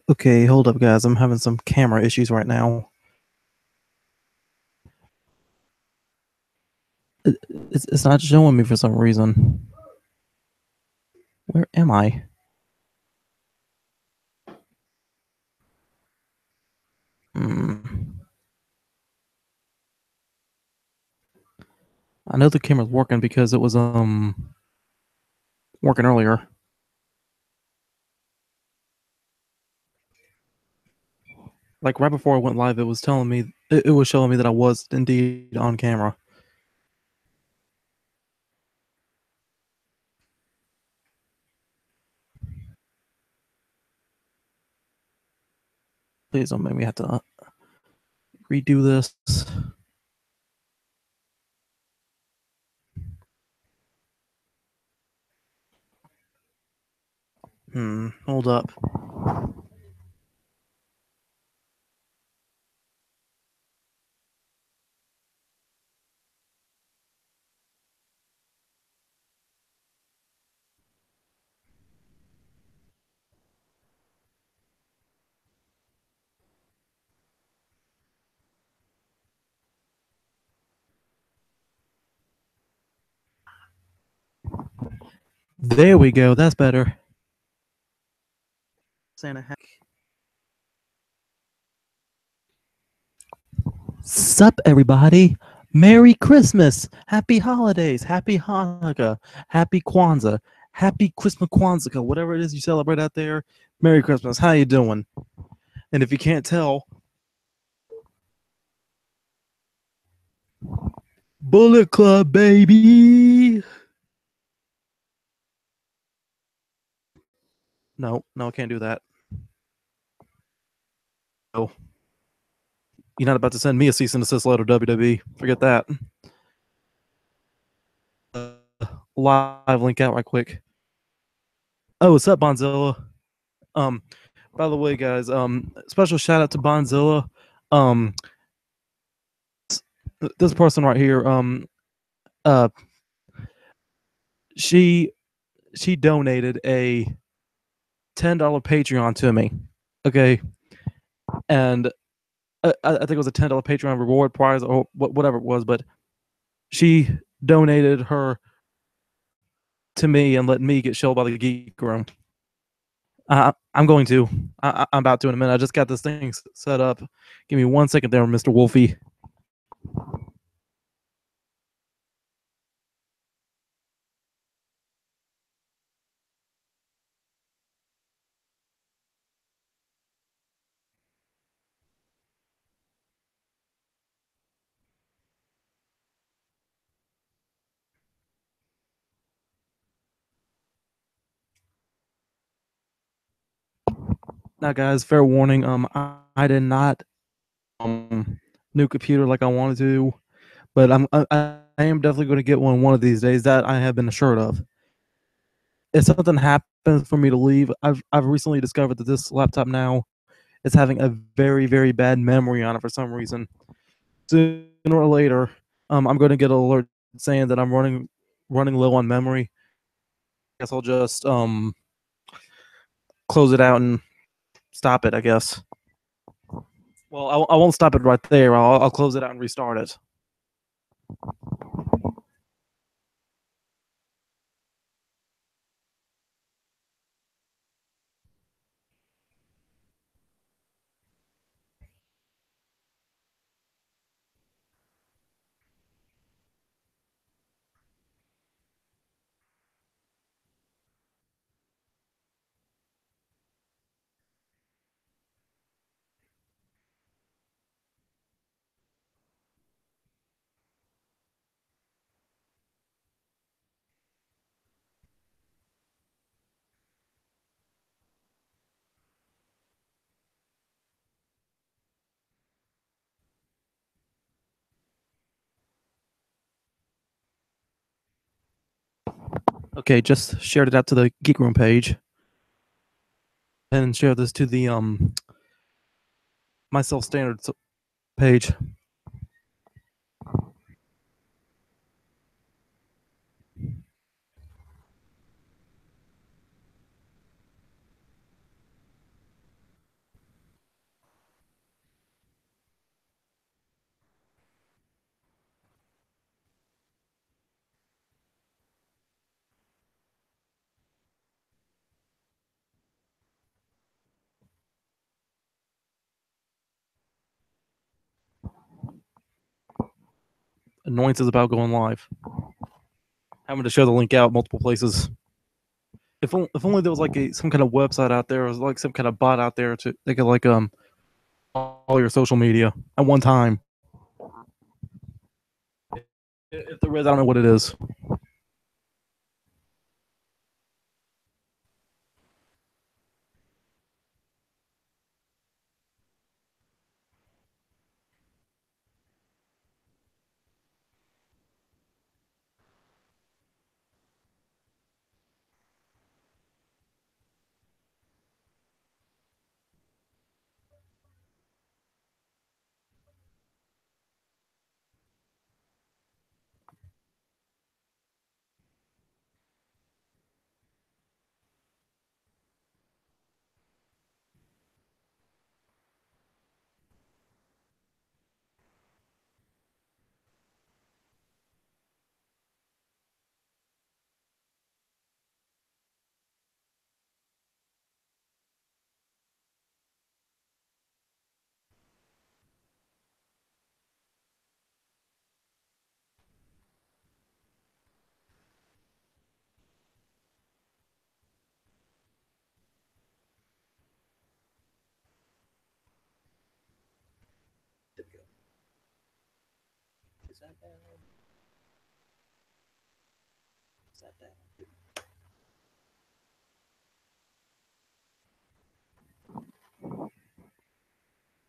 Okay, hold up, guys. I'm having some camera issues right now. It's not showing me for some reason. Where am I? Hmm. I know the camera's working because it was working earlier. Like right before I went live, it was telling me it was showing me that I was indeed on camera. Please don't make me have to redo this. Hold up. There we go. That's better. Santa hack. Sup, everybody. Merry Christmas. Happy holidays. Happy Hanukkah. Happy Kwanzaa. Happy Christmas Kwanzaa. Whatever it is you celebrate out there. Merry Christmas. How you doing? And if you can't tell, Bullet Club, baby. No, no, I can't do that. Oh, you're not about to send me a cease and desist letter, WWE. Forget that. Uh, Live link out right quick. Oh, what's up, Bonzilla? Um, by the way, guys, special shout out to Bonzilla. Um, this person right here, uh, she she donated a $10 Patreon to me. Okay, and I think it was a $10 Patreon reward prize or whatever it was, but she donated her to me and let me get shelled by the geek room. I'm going to. I'm about to in a minute. I just got this thing set up. Give me 1 second there, Mr. Wolfie. Now, guys, fair warning. I did not new computer like I wanted to, but I am definitely going to get one of these days. That I have been assured of. If something happens for me to leave, I've recently discovered that this laptop now is having a very bad memory on it for some reason. Sooner or later, I'm going to get an alert saying that I'm running low on memory. I guess I'll just close it out and stop it. I guess. Well, I won't stop it right there. I'll close it out and restart it. Okay, just shared it out to the Geek Room page, and share this to the my self standards page. annoyances about going live. Having to share the link out multiple places. If only there was like some kind of website out there, or like some kind of bot out there to they could like all your social media at one time. If there is, I don't know what it is.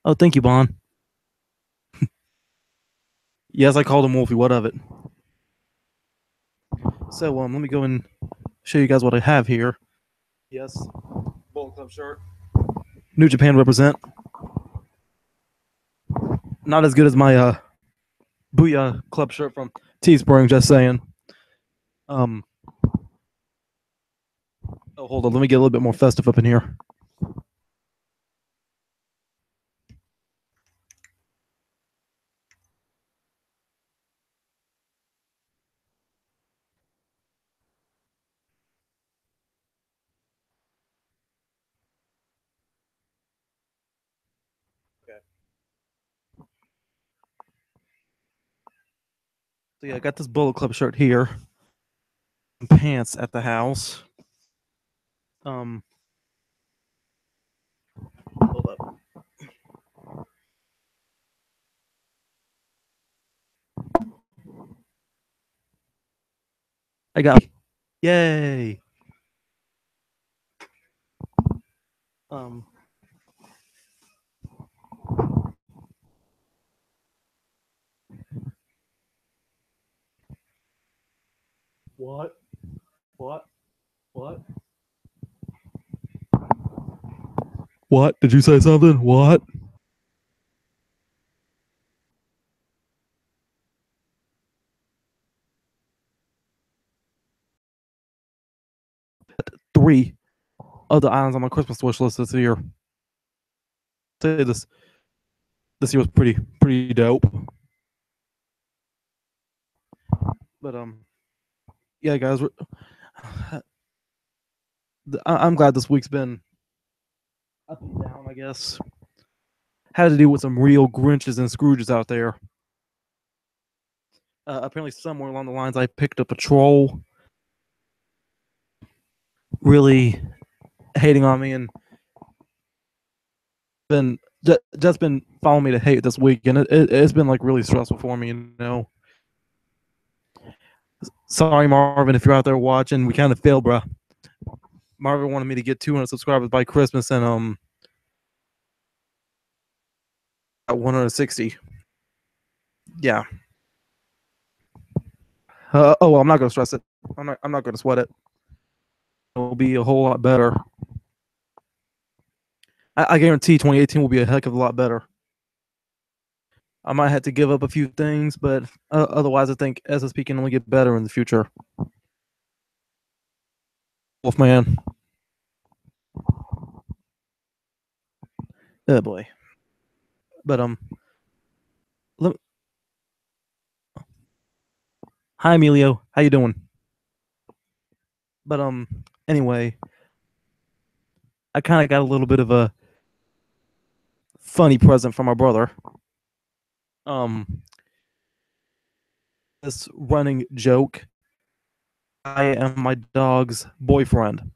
Oh, thank you, Bon. Yes, I called him Wolfie. What of it? So let me go and show you guys what I have here. Yes, Bullet Club shirt. New Japan represent. Not as good as my Booyah Club shirt from Teespring. Just saying. Um. Oh, hold on. Let me get a little bit more festive up in here. Okay. So yeah, I got this Bullet Club shirt here. Pants at the house. Um. Hold up. I got. Yay. Um. What? What? What? What? Did you say something? What? Three other items on my Christmas wish list this year. Say this year was pretty dope. But yeah, guys, I'm glad this week's been up and down. I guess had to deal with some real Grinches and Scrooges out there. Apparently, somewhere along the lines, I picked up a troll, really hating on me, and been just been following me to hate this week, and it's been like really stressful for me. You know, sorry, Marvin, if you're out there watching, we kind of failed, bro. Marvin wanted me to get 200 subscribers by Christmas, and at 160. Yeah. Oh well, I'm not gonna stress it. I'm not gonna sweat it. It'll be a whole lot better. I guarantee 2018 will be a heck of a lot better. I might have to give up a few things, but otherwise, I think SSP can only get better in the future. Wolfman. Oh boy. But let, hi Emilio, how you doing? But anyway, I kind of got a little bit of a funny present from my brother. Um, this running joke. I am my dog's boyfriend,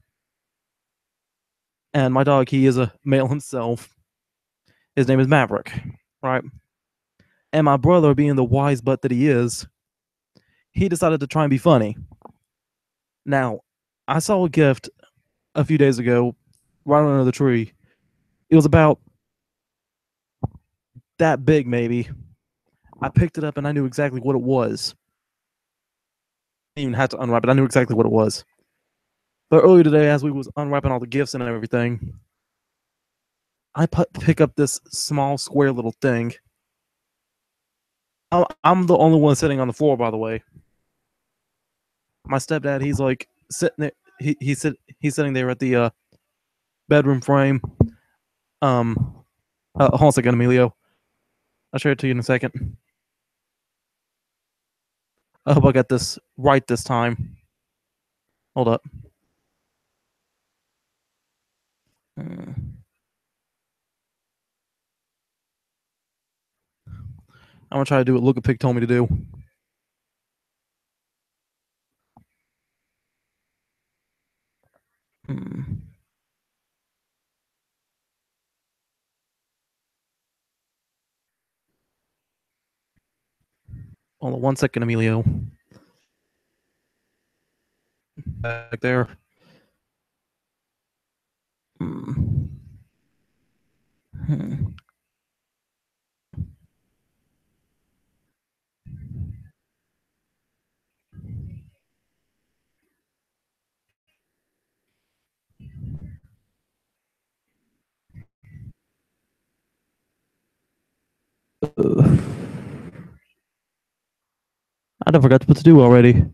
and my dog, he is a male himself. His name is Maverick, right? And my brother, being the wise butt that he is, he decided to try and be funny. Now, I saw a gift a few days ago right under the tree. It was about that big, maybe. I picked it up and I knew exactly what it was. I didn't even have to unwrap it. I knew exactly what it was. But earlier today, as we was unwrapping all the gifts and everything, I pick up this small square little thing. I'm the only one sitting on the floor, by the way. My stepdad, he's like sitting there. He's sitting there at the bedroom frame. Hold on a second, Emilio. I'll share it to you in a second. I hope I got this right this time. Hold up. I'm gonna try to do what Luca Pig told me to do. Hmm. Hold on 1 second, Emilio. Back there. Hmm. Hmm. I forgot what to do already.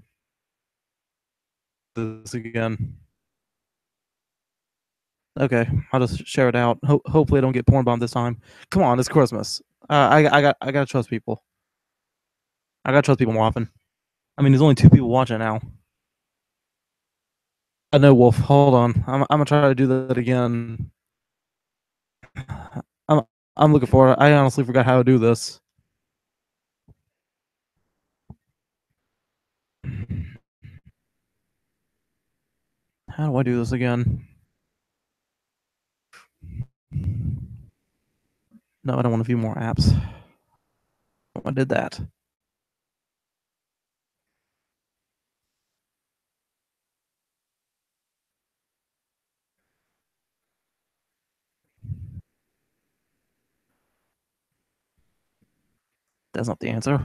This again. Okay, I'll just share it out. Hopefully, I don't get porn bombed this time. Come on, it's Christmas. I gotta trust people. I gotta trust people more often. I mean, there's only two people watching now. I know, Wolf. Hold on. I'm gonna try to do that again. I'm I'm looking for it. I honestly forgot how to do this. How do I do this again? No, I don't want a few more apps. I did that. That's not the answer.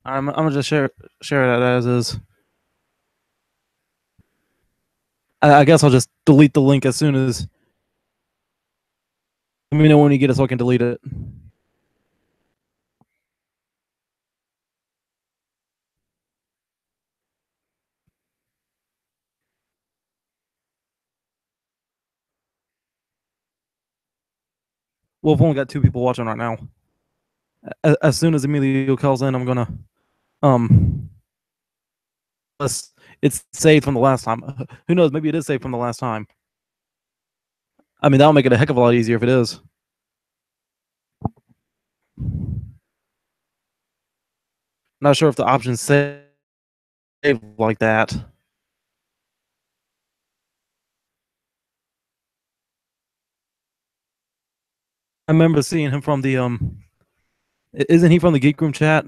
I'm gonna just share it as is. I guess I'll just delete the link as soon as. Let me know when you get it so I can delete it. Well, I've only got two people watching right now. As soon as Emilio calls in, I'm gonna um. It's saved from the last time. Who knows? Maybe it is saved from the last time. I mean, that'll make it a heck of a lot easier if it is. Not sure if the options save like that. I remember seeing him from the Isn't he from the Geek Room chat?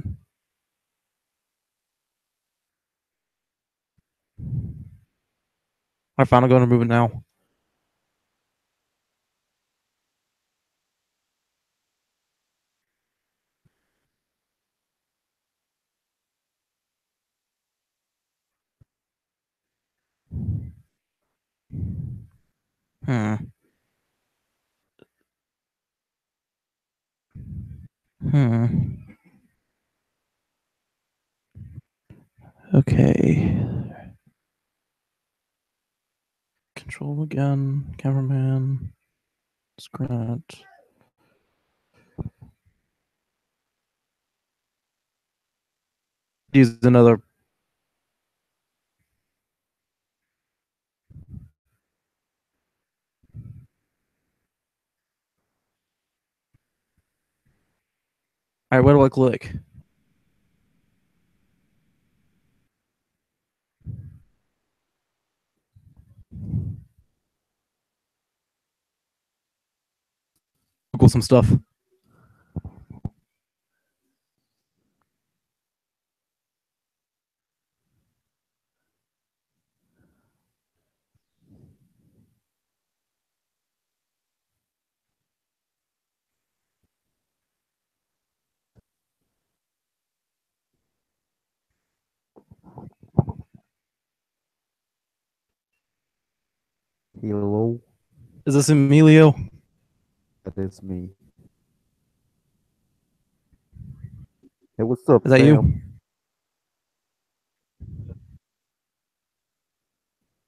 I finally going to remove it now. Hmm. Hmm. Okay. Control again. Cameraman. Scratch. Use another All right, where do I click? Google some stuff. Hello, Is this Emilio? that is me. Hey, what's up, Is that you? Sam?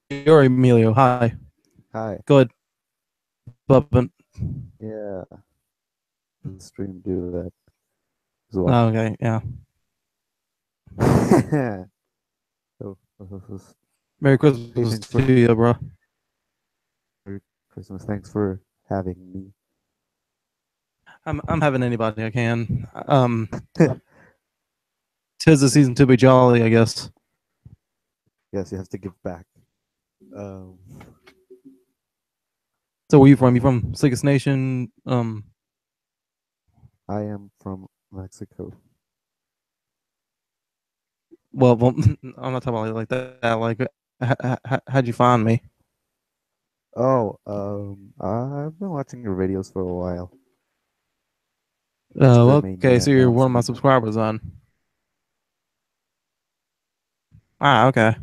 You're Emilio. Hi. Hi. Go ahead, Bubba. Yeah, the stream do that as well. Oh, okay, yeah. Merry Hey, Christmas thanks for to you, bro. Merry Christmas. Thanks for having me. I'm having anybody I can. Tis the season to be jolly, I guess. Yes, you have to give back. Um, So where you from? You from Sickest Nation? I am from Mexico. Well, I'm not talking about like that. Like, how'd you find me? Oh, I've been watching your videos for a while. That's the main Okay. So you're one of my announcement. subscribers on. Ah, okay.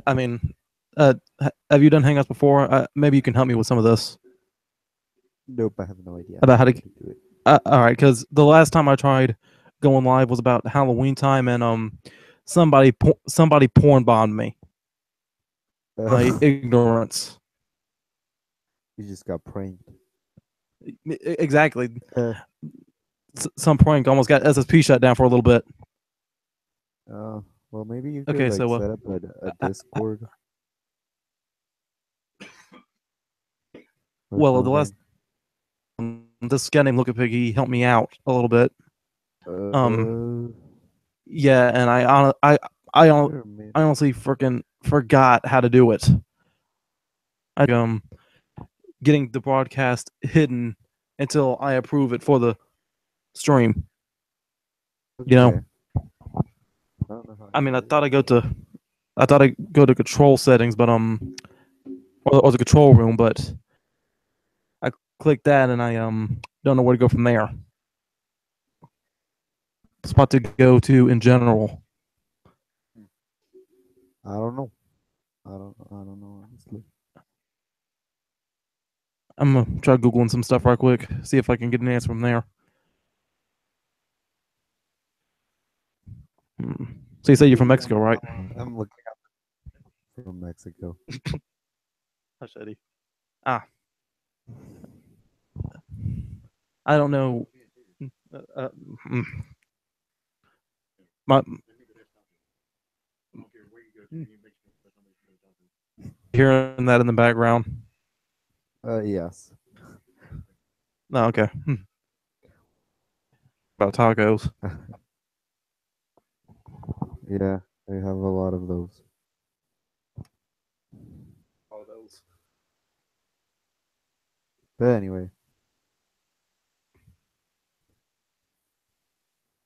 I mean, have you done Hangouts before? Maybe you can help me with some of this Nope, I have no idea about how to. how to do it. All right, because the last time I tried going live was about Halloween time, and somebody porn bombed me. My Uh, ignorance. you just got pranked. Exactly. Uh, Some prank almost got SSP shut down for a little bit. uh, well, maybe you could Okay, like so set up a uh, Discord or well, the last something. this guy named Looking Pig, he helped me out a little bit. Um, Uh, yeah, and I wait a minute. I honestly freaking forgot how to do it. I getting the broadcast hidden until I approve it for the stream. You know, Okay. I don't know how I you mean, do it. I thought I go to control settings, but or the control room, but I clicked that and I don't know where to go from there. Spot to go to in general. I don't know. I don't know honestly. I'm gonna try googling some stuff right quick, see if I can get an answer from there. Hmm. So you say you're from Yeah, Mexico, right? I'm looking from Mexico. Hush, Eddie. Ah, I don't know. Uh, uh, mm, my hearing that in the background. Yes. No, okay. About tacos. Yeah, I have a lot of those. All those. But anyway,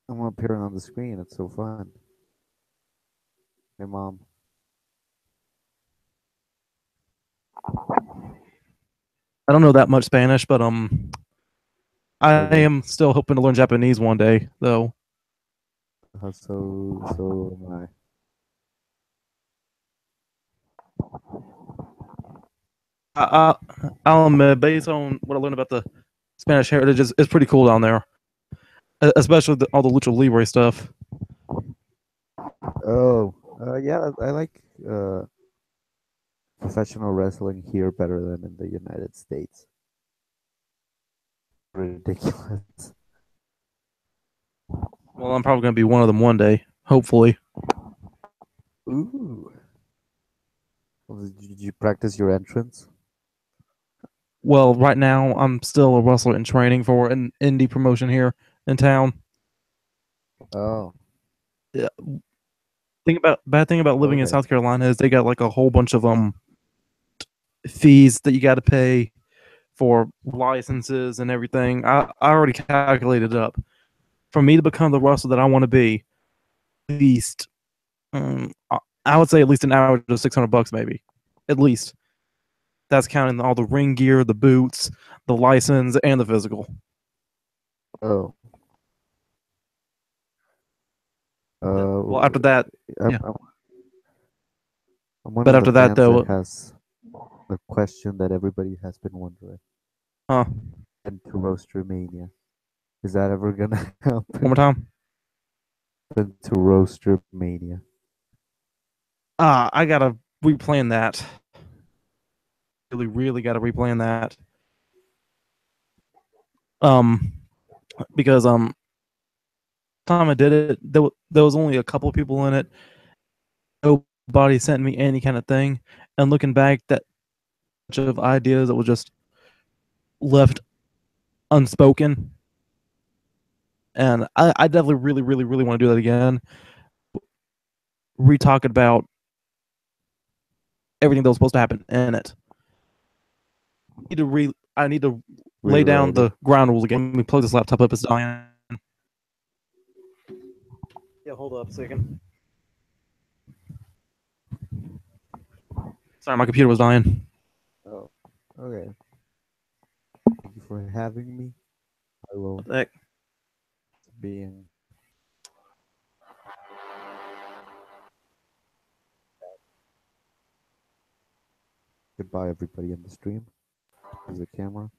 I'm appearing on the screen. It's so fun. Hey, mom. I don't know that much Spanish, but I Okay. am still hoping to learn Japanese one day, though. So am I. I'll admit, based on what I learned about the Spanish heritage, is pretty cool down there, especially all the lucha libre stuff. Oh, yeah. I like professional wrestling here better than in the United States. Ridiculous. Well, I'm probably gonna be one of them one day, hopefully. Ooh. Well, did you practice your entrance? Well, right now I'm still a wrestler in training for an indie promotion here in town. Oh, Yeah, thing about bad thing about living in okay. South Carolina is they got like a whole bunch of fees that you got to pay for licenses and everything. I already calculated it up. For me to become the wrestler that I want to be, at least I would say at least an average of $600 maybe, at least. That's counting all the ring gear, the boots, the license, and the physical. Oh, Yeah. uh, Well, after that, I'm, yeah. I'm, I'm one But of the after that, fans that though, has a question that everybody has been wondering. huh? And to Roastermania. Is that ever gonna One happen? more time. And to Roastermania. I gotta replan that. Really, really gotta replan that. Um, because time I did it, there was only a couple of people in it. Nobody sent me any kind of thing. And looking back, that bunch of ideas that were just left unspoken. And I definitely really, really, really want to do that again. Re-talk about everything that was supposed to happen in it. I need to lay down Rewrite it. the ground rules again. Let me plug this laptop up. It's dying. Yeah, hold up a second. Sorry, my computer was dying. Oh, okay. Thank you for having me. I will What the heck? be in. Goodbye, everybody in the stream. There's a camera.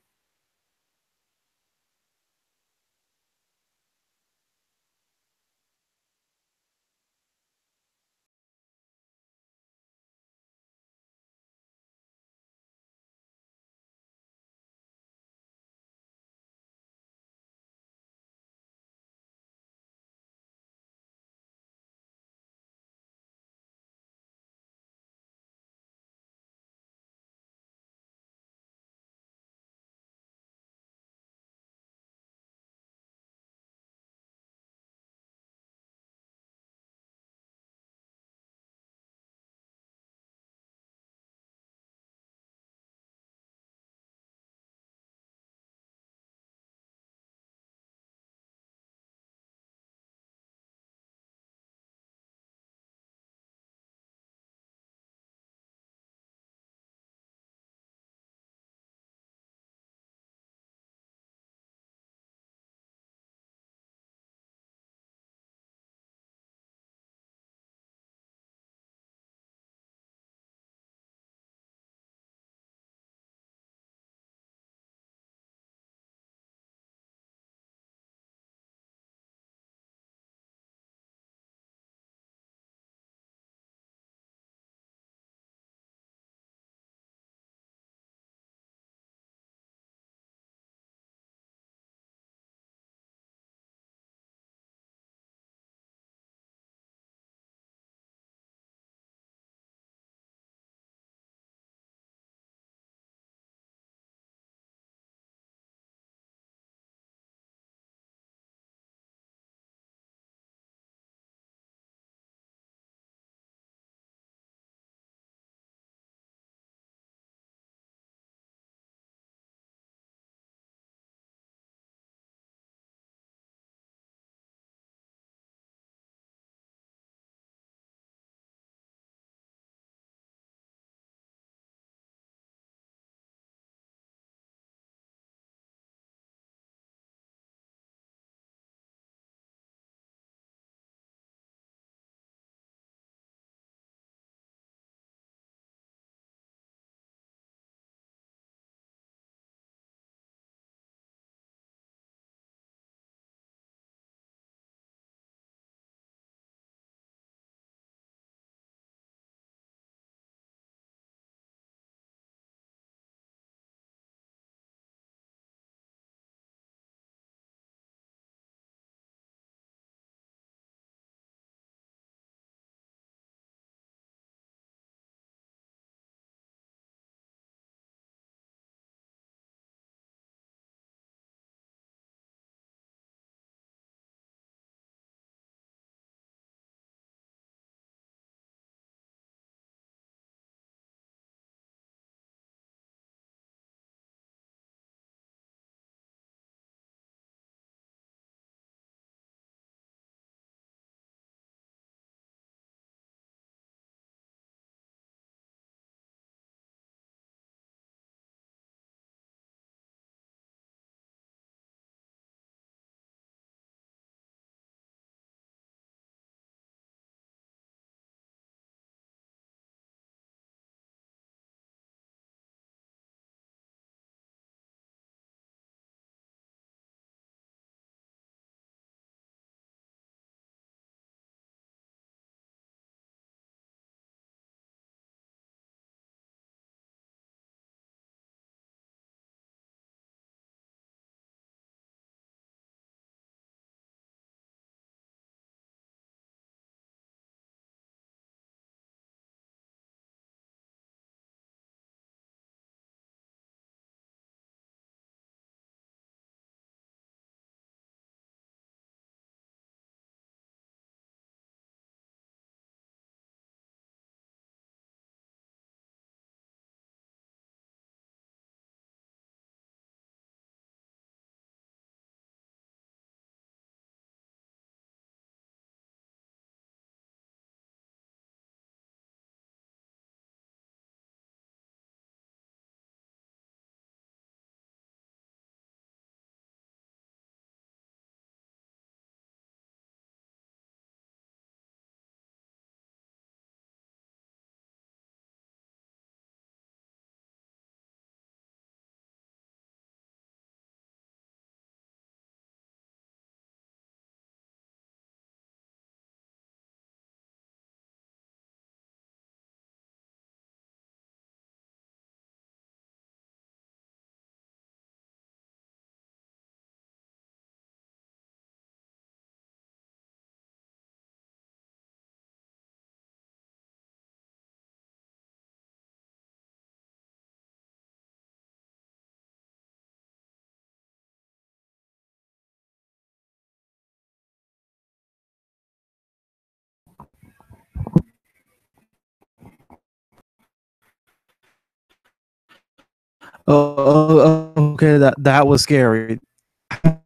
Okay, that was scary.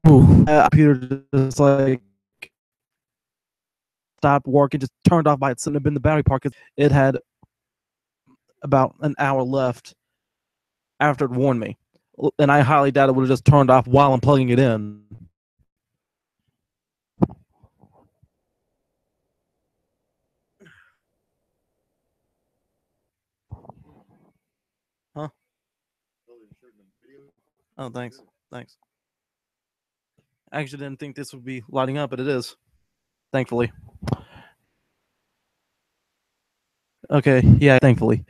Computer just like stopped working, just turned off by itself. Have been the battery part because it had about an hour left after it warned me, and I highly doubt it would have just turned off while I'm plugging it in. Huh? Oh, thanks. Thanks. I actually didn't think this would be lighting up, but it is. Thankfully. Okay. Yeah. Thankfully.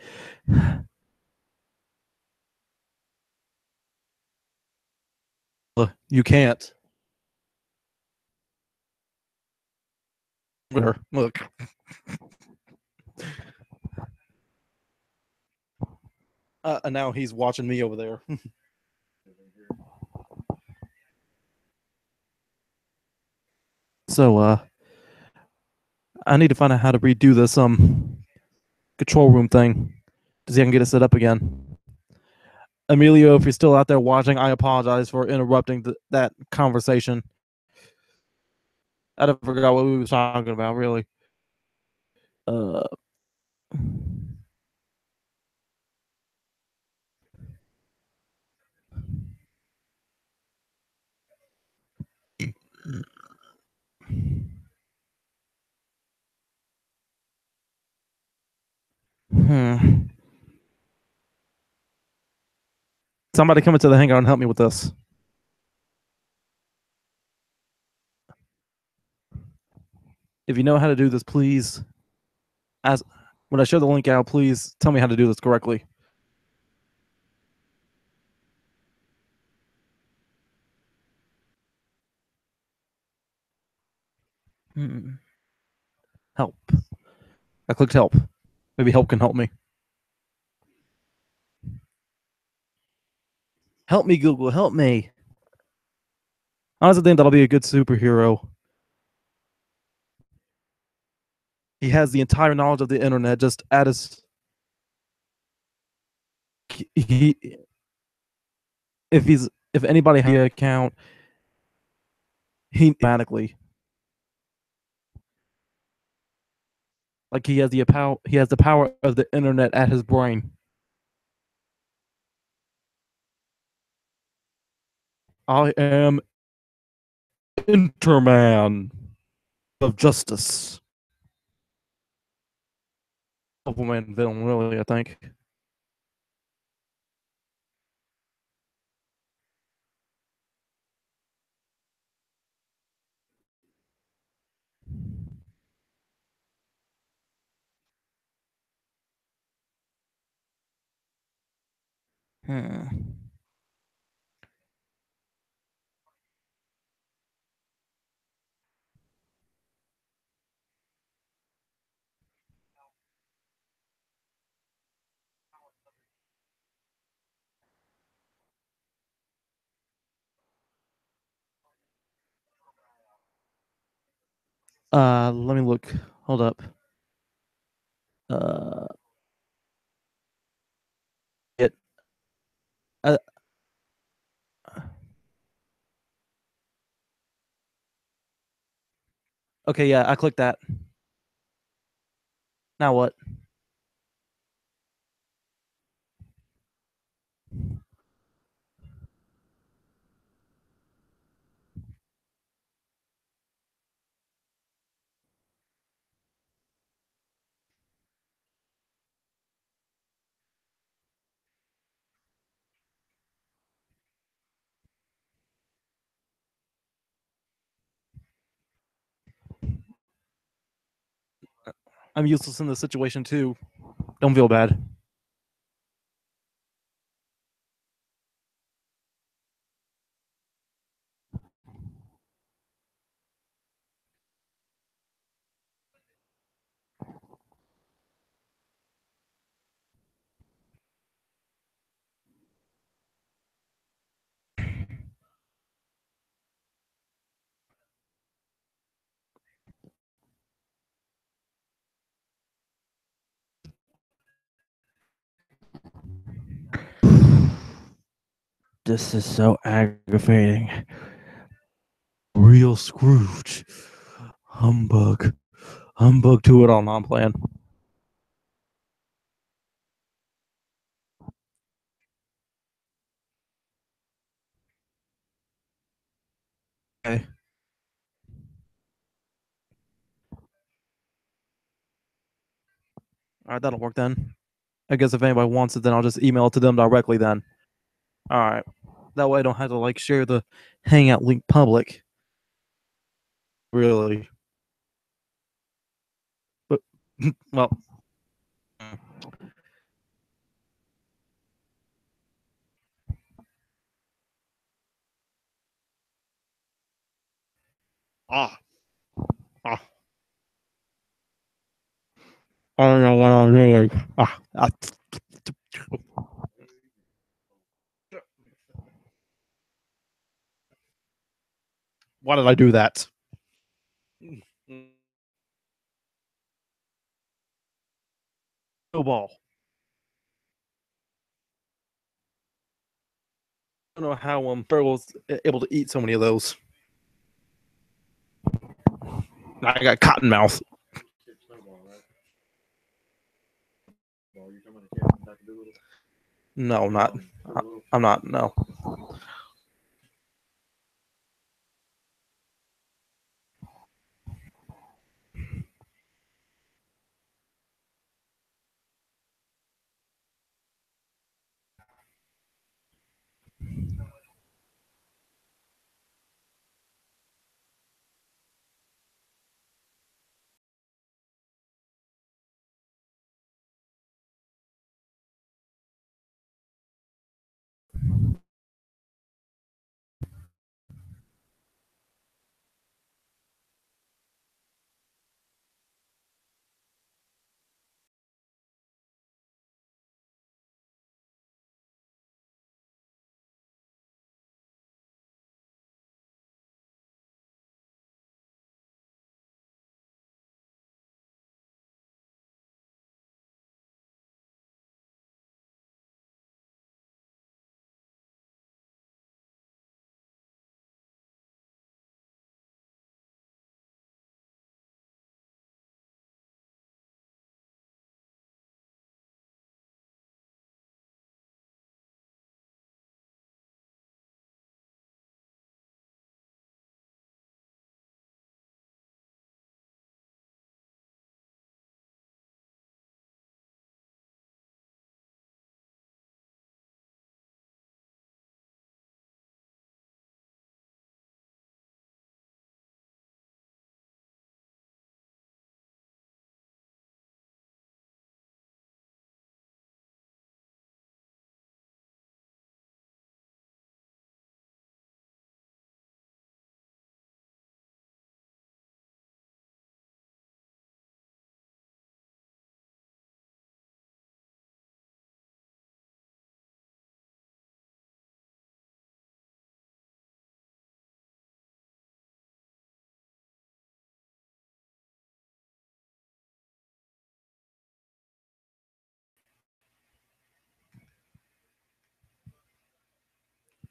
You can't. Look. And now he's watching me over there. So, I need to find out how to redo this control room thing to see if I can get it set up again. Emilio, if you're still out there watching, I apologize for interrupting that conversation. I forgot what we were talking about, really. Uh, hmm. Somebody come into the hangout and help me with this. If you know how to do this, please, as when I share the link out, please tell me how to do this correctly. Hmm. Help. I clicked help. Maybe help can help me. Help me, Google. Help me. I honestly think that'll be a good superhero. He has the entire knowledge of the internet just at his. He, if anybody has an account, he automatically like he has the power of the internet at his brain. I am Interman of Justice. Superman villain, really, I think. Hmm. Let me look. Hold up. Uh, it. Uh, okay, yeah, I clicked that. Now what? I'm useless in this situation too. Don't feel bad. This is so aggravating. Real Scrooge. Humbug. Humbug to it all. No, I'm playing. Okay. All right, that'll work then. I guess if anybody wants it, then I'll just email it to them directly then. All right. That way I don't have to like share the Hangout link public. Really. But well, ah, ah, I don't know what I'm doing. Why did I do that? Snowball. I don't know how Fergal's able to eat so many of those. I got cotton mouth. No, I'm not. I'm not. No.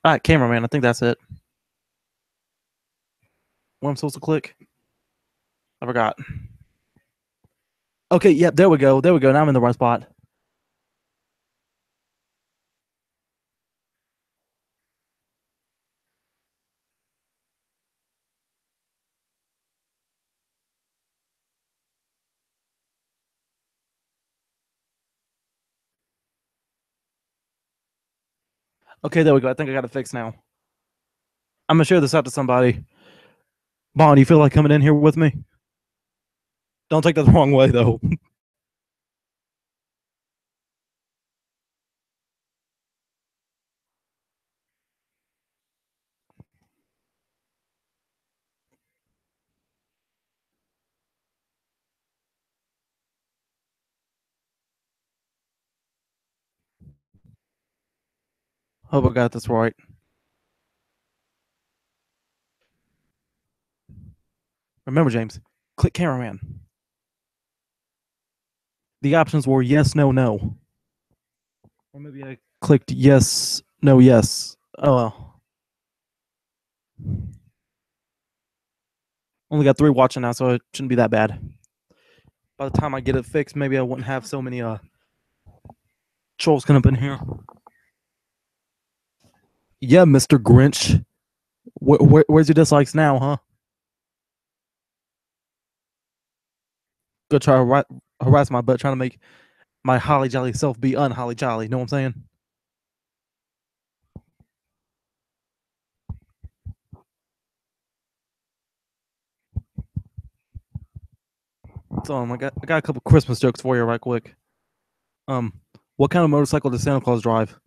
All right, cameraman. I think that's it. What I'm supposed to click? I forgot. Okay, yep, there we go. There we go. Now I'm in the right spot. Okay, there we go. I think I got it fixed now. I'm gonna share this out to somebody. Bond, you feel like coming in here with me? Don't take that the wrong way though. Hope I got this right. Remember, James, click cameraman. The options were yes, no, no. Or maybe I clicked yes, no, yes. Oh well. Only got 3 watching now, so it shouldn't be that bad. By the time I get it fixed, maybe I wouldn't have so many trolls coming up in here. Yeah, Mr. Grinch. Where's your dislikes now, huh? Go try to harass my butt, trying to make my holly jolly self be unholly jolly. Know what I'm saying? So I got a couple Christmas jokes for you, right quick. Um, what kind of motorcycle does Santa Claus drive?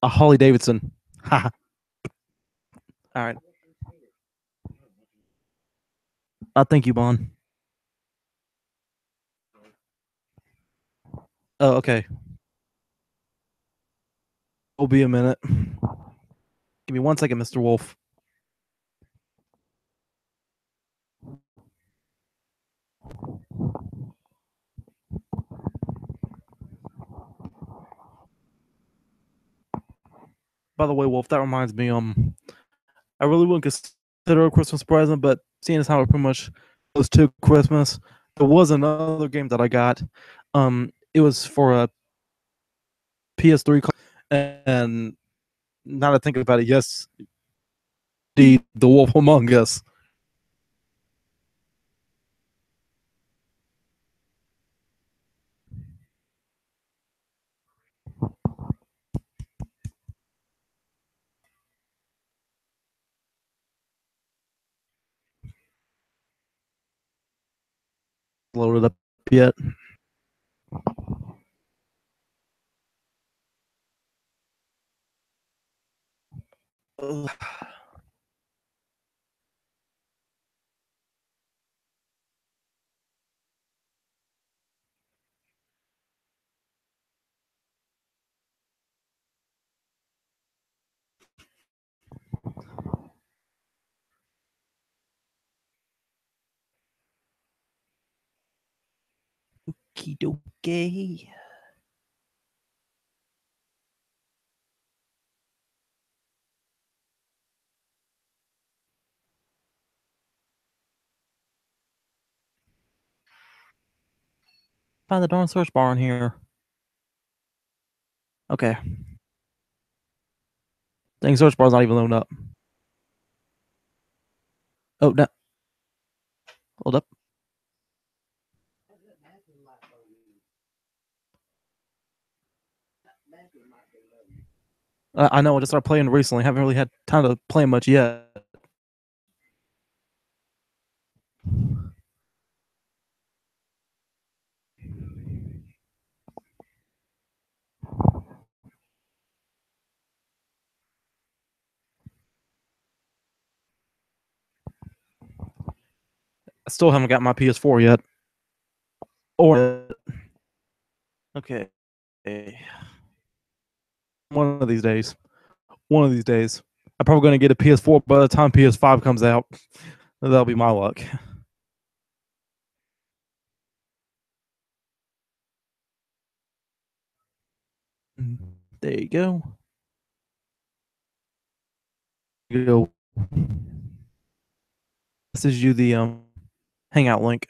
A Harley Davidson. Ha. All right. Thank you, Bon. Oh, okay. Will be a minute. Give me 1 second, Mr. Wolf. By the way, Wolf, that reminds me. I really wouldn't consider a Christmas present, but seeing as how it pretty much goes to Christmas, there was another game that I got. It was for a PS3, and now that I think about it, yes, the Wolf Among Us. Loaded up yet? Ugh. Okie dokie. Find the darn search bar in here. Okay. Dang, search bar's not even loading up. Oh, no. Hold up. I know. I just started playing recently. Haven't really had time to play much yet. I still haven't got my PS4 yet. Or okay, one of these days. One of these days. I'm probably going to get a PS4 by the time PS5 comes out. That'll be my luck. There you go. Go. This is you the hangout link.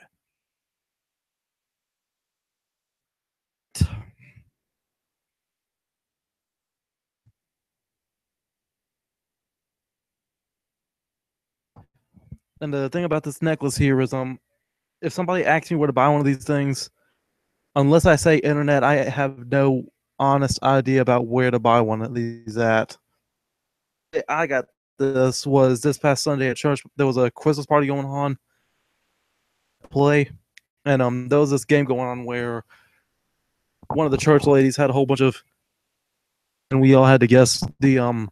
And the thing about this necklace here is if somebody asks me where to buy one of these things, unless I say internet, I have no honest idea about where to buy one of these at. I got this was this past Sunday at church. There was a Christmas party going on. Play, and there was this game going on where one of the church ladies had a whole bunch of, and we all had to guess the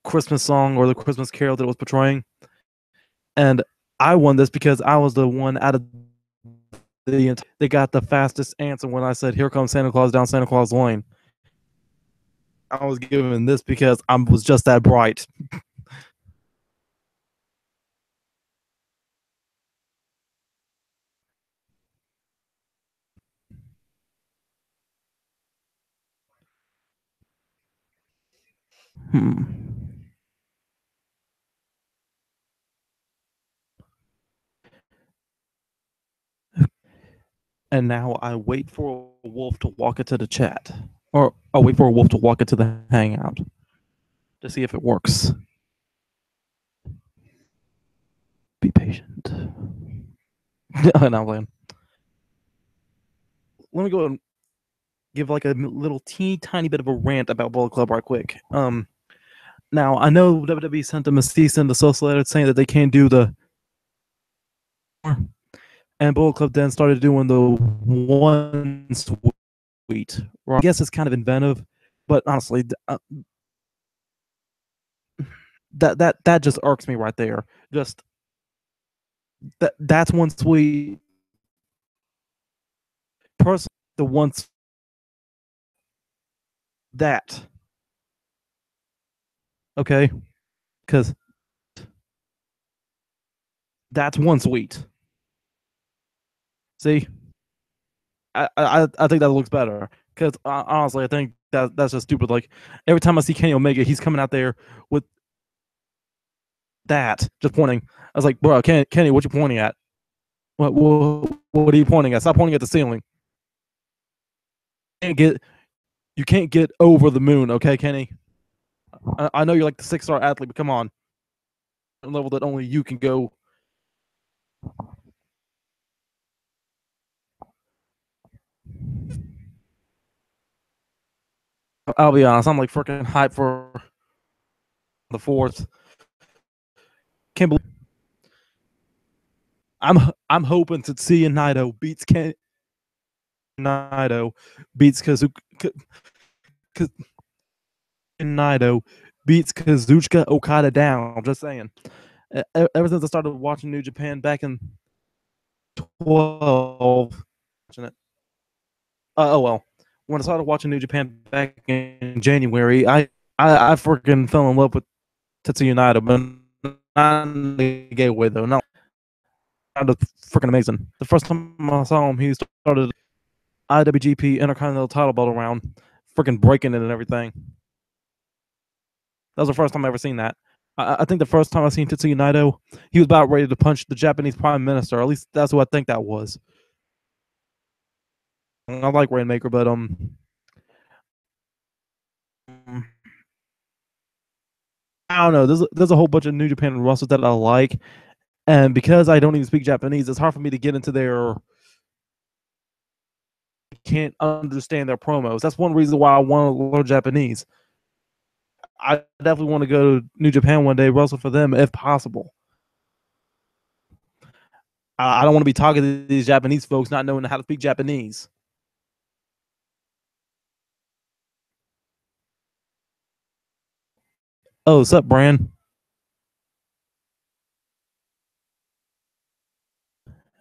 Christmas song or the Christmas carol that it was portraying. And I won this because I was the one out of they got the fastest answer when I said, "Here comes Santa Claus down Santa Claus Lane." I was given this because I was just that bright. Hmm. And now I wait for a wolf to walk into the chat, or I wait for a wolf to walk into the hangout to see if it works. Be patient. No, I'm playing. Let me go and give like a little teeny tiny bit of a rant about Bullet Club right quick. Now I know WWE sent them a cease and desist letter saying that they can't do the, and Bullet Club then started doing the one suite. I guess it's kind of inventive, but honestly, that just irks me right there. Just that's one suite. Personally, the ones that okay, because that's one suite. See, I think that looks better because honestly, I think that's just stupid. Like every time I see Kenny Omega, he's coming out there with that, just pointing. I was like, bro, Kenny, what you pointing at? What are you pointing at? Stop pointing at the ceiling. You can't get over the moon, okay, Kenny? I know you're like the 6-star athlete, but come on, a level that only you can go. I'll be honest, I'm like freaking hyped for the fourth. Can't believe I'm hoping to see Naito beats Naito beats Kazuchika Naito beats Kazuchika Okada down. I'm just saying. Ever since I started watching New Japan back in 12, watching it. Oh well, when I started watching New Japan back in January, I freaking fell in love with Tetsuya Naito, but not in the gay way though. No, that was freaking amazing. The first time I saw him, he started IWGP Intercontinental title belt around, freaking breaking it and everything. That was the first time I ever seen that. I think the first time I seen Tetsuya Naito, he was about ready to punch the Japanese Prime Minister. At least that's what I think that was. I like Rainmaker, but I don't know. There's a whole bunch of New Japan wrestlers that I like, and because I don't even speak Japanese, it's hard for me to get into their. Can't understand their promos. That's one reason why I want to learn Japanese. I definitely want to go to New Japan one day, wrestle for them if possible. I don't want to be talking to these Japanese folks not knowing how to speak Japanese. Oh, sup, Bran?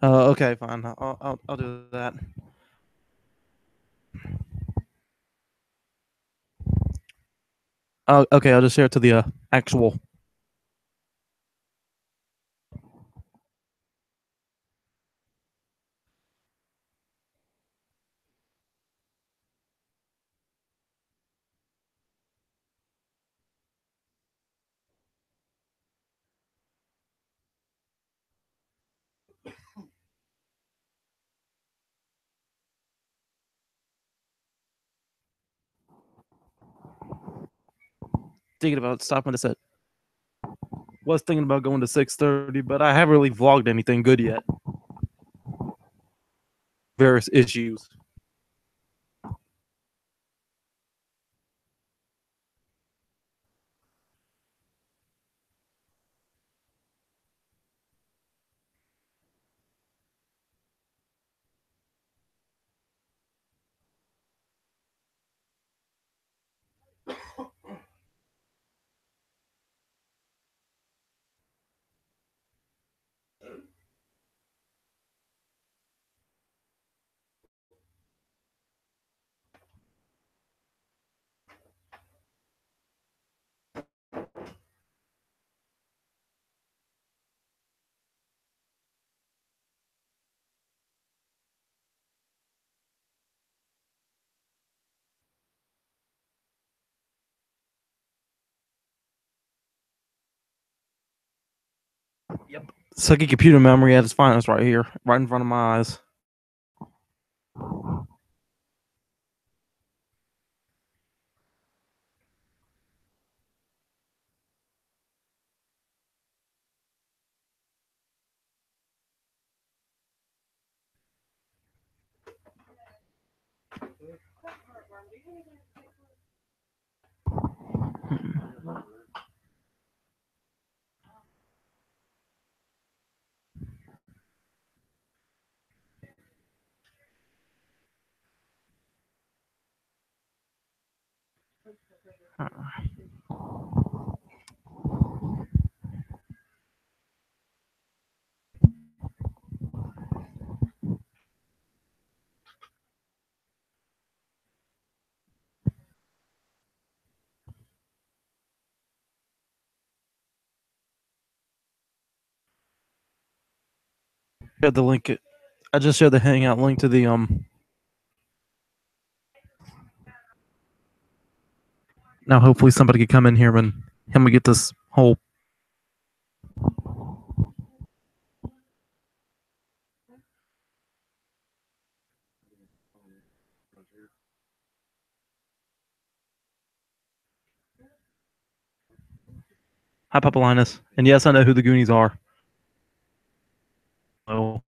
Okay, fine. I'll do that. Okay, I'll just share it to the actual. Thinking about stopping this at. Was thinking about going to 6:30, but I haven't really vlogged anything good yet. Various issues. Yep. Sucky computer memory at its finest right here, right in front of my eyes. Shared the link. I just shared the hangout link to the. Now hopefully somebody could come in here and help me get this whole. Hi, Papa Linus. And yes, I know who the Goonies are. Oh.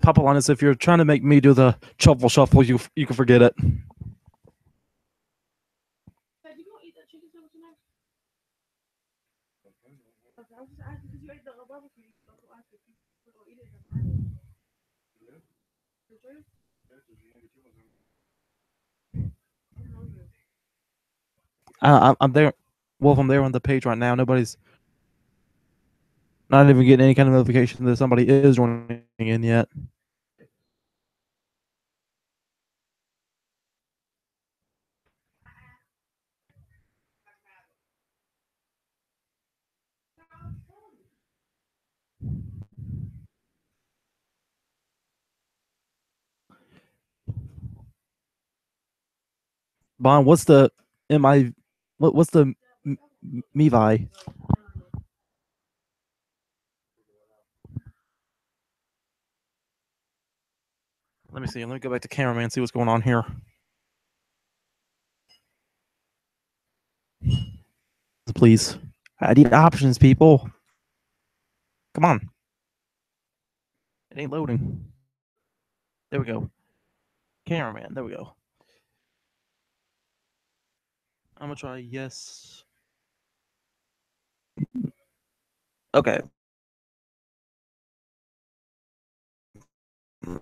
Papa Linus, if you're trying to make me do the shuffle shuffle, you can forget it. I'm there. Wolf, I'm there on the page right now. Nobody's not even getting any kind of notification that somebody is joining in yet. Bon, what's the mi? What's the Mivi? Let me see. Let me go back to cameraman and see what's going on here. Please, I need options, people. Come on. It ain't loading. There we go. Cameraman. There we go. I'm gonna try yes. Okay. Mm,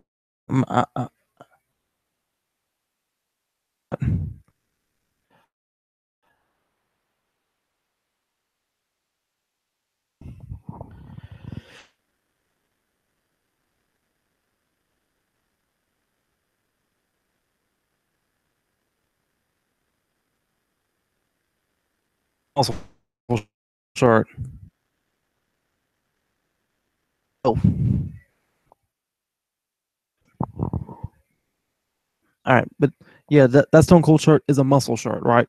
Also, short. Oh. All right, but yeah, that Stone Cold shirt is a muscle shirt, right?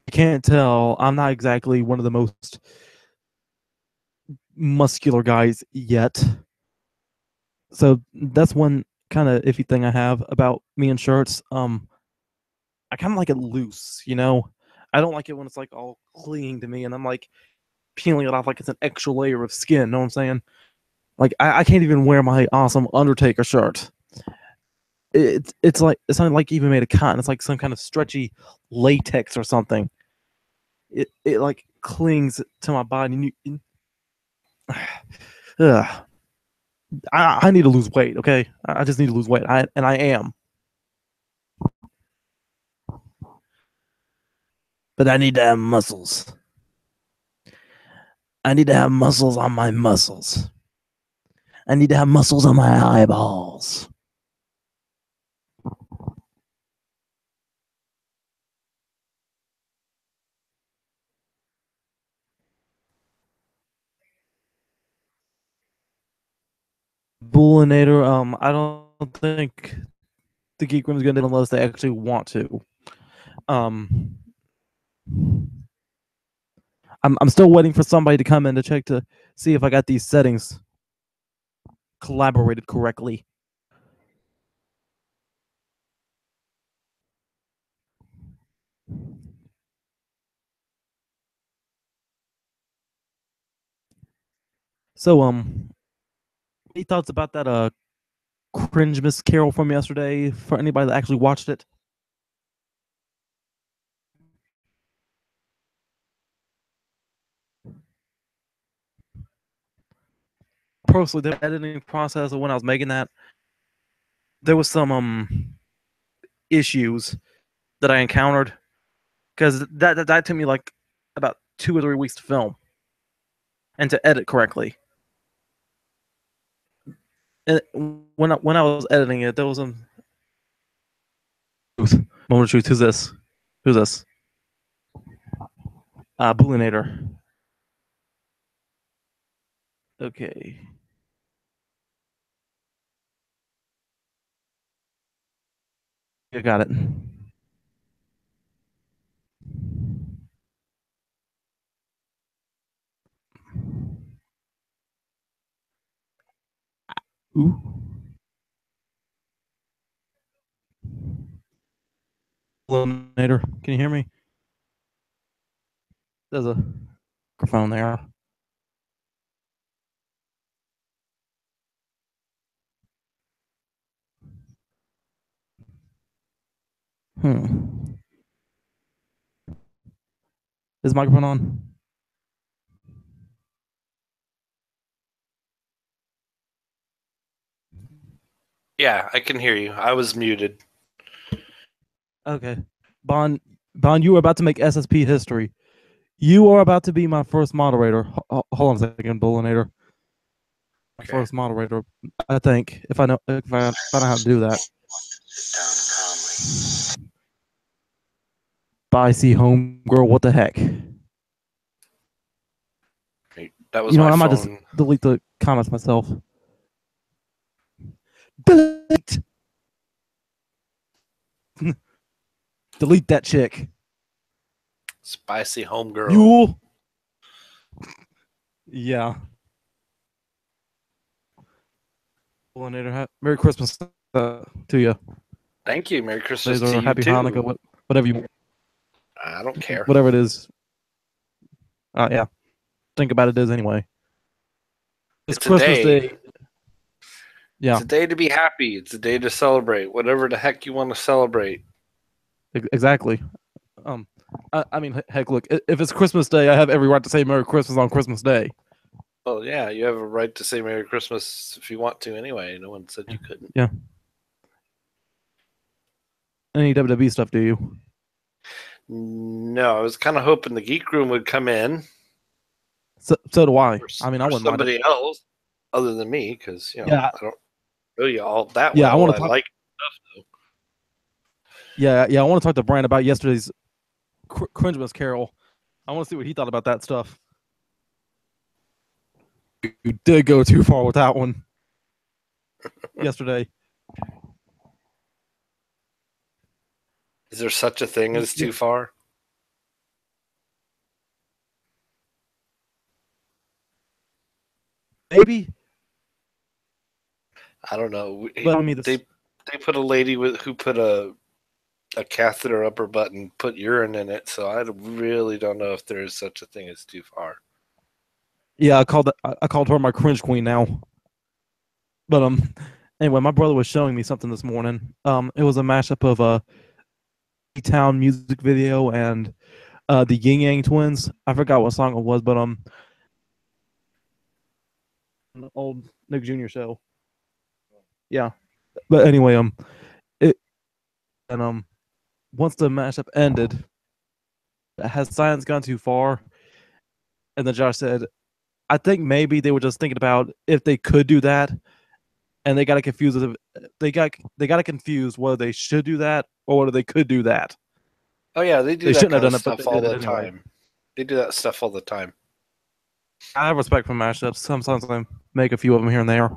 You can't tell. I'm not exactly one of the most muscular guys yet, so that's one kind of iffy thing I have about me and shirts. I kind of like it loose, you know. I don't like it when it's like all clinging to me, and I'm like peeling it off like it's an extra layer of skin. Know what I'm saying? Like I can't even wear my awesome Undertaker shirt. It's like it's not like even made of cotton. It's like some kind of stretchy latex or something. It like clings to my body. And ugh. I need to lose weight. Okay, I just need to lose weight. I am, but I need to have muscles. I need to have muscles on my muscles. I need to have muscles on my eyeballs. Bullinator. I don't think the Geek Room is going to do it unless they actually want to. Um, I'm still waiting for somebody to come in to check to see if I got these settings collaborated correctly. So, any thoughts about that cringe Miss Carol from yesterday? For anybody that actually watched it, personally, the editing process of when I was making that, there was some issues that I encountered because that took me like about 2 or 3 weeks to film and to edit correctly. And when I was editing it, there was some moment of truth. Who's this? Who's this? Bullinator. Okay, I got it. Ooh. Bullinator, can you hear me? There's a microphone there. Hmm. Is the microphone on? Yeah, I can hear you. I was muted. Okay. Bond, Bond, you are about to make SSP history. You are about to be my first moderator. Hold on a second, Bullinator. My Okay. first moderator, I think, if I know how to do that. Bye, see homegirl. What the heck? That was You know my what? I might just phone. delete the comments myself. Delete. Delete that chick. Spicy homegirl. You. Yeah. Bullinator, Merry Christmas to you. Thank you. Merry Christmas Or to you Happy too. Hanukkah, whatever you, I don't care. whatever it is. Yeah. Think about it as anyway. It's It's a Christmas day. Day. Yeah. It's a day to be happy. It's a day to celebrate. Whatever the heck you want to celebrate. Exactly. I mean, heck, look, if it's Christmas Day, I have every right to say Merry Christmas on Christmas Day. Well, yeah, you have a right to say Merry Christmas if you want to anyway. No one said you couldn't. Yeah. Any WWE stuff, do you? No, I was kind of hoping the Geek Room would come in. So do I. Or, I mean, I or wouldn't mind it. somebody else other than me because, Yeah. I don't know you all that Yeah, I well. want I to talk. like stuff, though. Yeah, I want to talk to Brian about yesterday's Cringemas Carol. I want to see what he thought about that stuff. You did go too far with that one yesterday. Is there such a thing as too far? Maybe. I don't know. But I mean, They put a lady who put a catheter up her butt and put urine in it, so I really don't know if there is such a thing as too far. yeah, I called her my cringe queen now. But anyway, my brother was showing me something this morning. It was a mashup of a Town music video and the Yin Yang Twins. I forgot what song it was, but an old Nick Jr. show. Yeah, but anyway, it and once the mashup ended, has science gone too far? And then Josh said, I think maybe they were just thinking about if they could do that, and they got it confused. They got it confused whether they should do that or whether they could do that. Oh yeah, they do They that shouldn't have kind of done it, but they stuff all did it the anyway. time. They do that stuff all the time. I have respect for mashups. Sometimes I make a few of them here and there.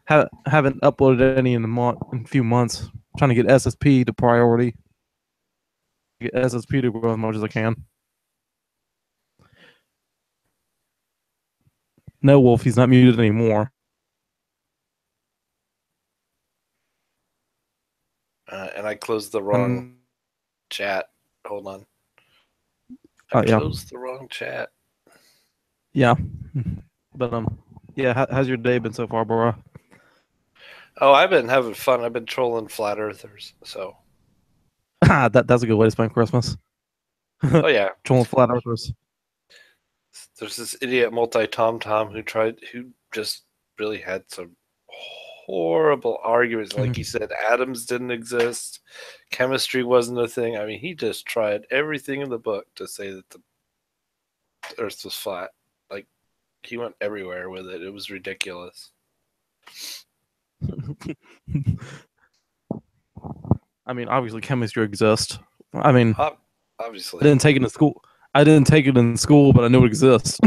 Haven't uploaded any in a few months. Trying to get SSP to priority. Get SSP to grow as much as I can. No, Wolf, he's not muted anymore. And I closed the wrong chat. Hold on. I closed the wrong chat. Yeah. But yeah, how's your day been so far, bro? Oh, I've been having fun. I've been trolling flat earthers. So that's a good way to spend Christmas. oh yeah, Trolling flat earthers. there's this idiot multi Tom who just really had some horrible arguments. Like he said, atoms didn't exist, chemistry wasn't a thing. I mean, he just tried everything in the book to say that the Earth was flat. Like he went everywhere with it. It was ridiculous. I mean, obviously, chemistry exists. I mean, obviously, I didn't take it in school. I didn't take it in school, but I knew it exists.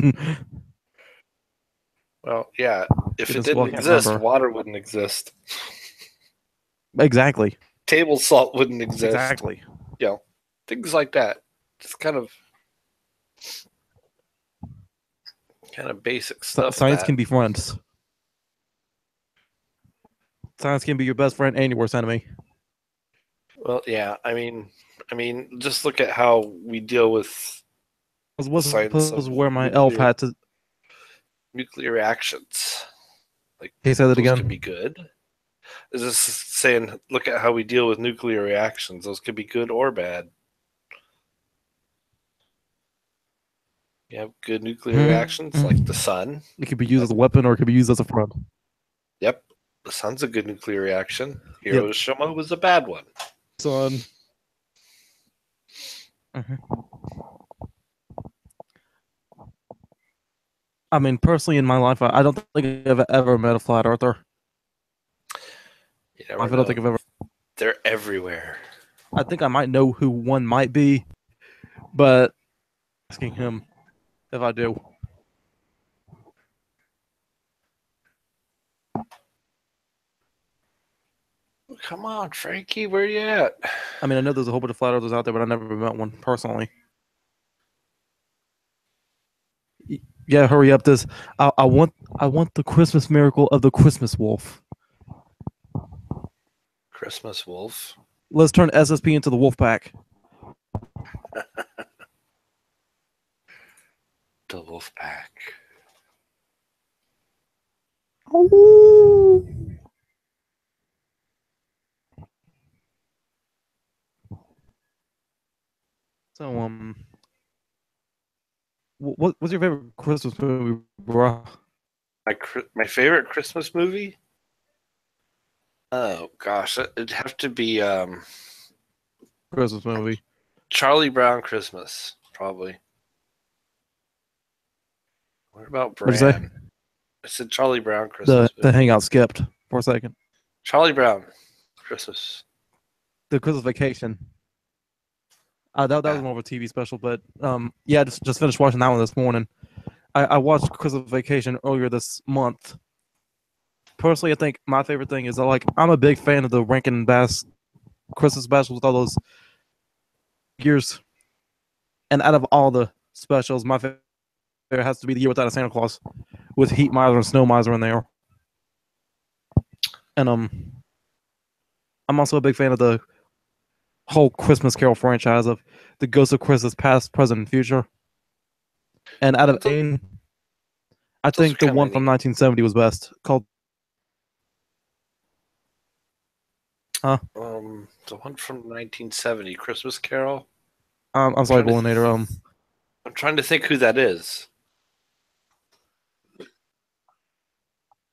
Well, yeah. If it didn't exist, water wouldn't exist. Exactly. Table salt wouldn't exist. Exactly. You know, things like that. Just kind of basic stuff. Science can be friends. Science can be your best friend and your worst enemy. Well, yeah. I mean, just look at how we deal with science of where my elf had to nuclear reactions. Like, he said that again. Can be good. Is this saying, look at how we deal with nuclear reactions? Those could be good or bad. You have good nuclear reactions, like the sun. It could be used as a weapon or it could be used as a friend. Yep. The sun's a good nuclear reaction. Hiroshima was a bad one. Sun. I mean, personally, in my life, I don't think I've ever met a flat earther. I don't think I've ever. They're everywhere. I think I might know who one might be, but asking him if I do. Come on, Frankie, where you at? I mean, I know there's a whole bunch of flat earthers out there, but I never met one personally. Yeah, hurry up! I want the Christmas miracle of the Christmas wolf. Christmas wolf. Let's turn SSP into the wolf pack. The wolf pack. Oh. So what's your favorite Christmas movie, bro? My favorite Christmas movie? Oh gosh, it'd have to be Christmas movie. Charlie Brown Christmas, probably. What about Bran? What'd you say? I said Charlie Brown Christmas. The hangout skipped for a second. Charlie Brown Christmas. The Christmas Vacation. That was more of a TV special, but yeah, just finished watching that one this morning. I watched Christmas Vacation earlier this month. Personally, I think my favorite thing is I'm a big fan of the Rankin Bass Christmas specials with all those years. And out of all the specials, my favorite has to be The Year Without a Santa Claus with Heat Miser and Snow Miser in there. And I'm also a big fan of the whole Christmas Carol franchise of the Ghost of Christmas Past, Present, and Future. And out of I think the one from 1970 was best, called the one from 1970, Christmas Carol. I'm sorry, Bullinator. I'm trying to think who that is.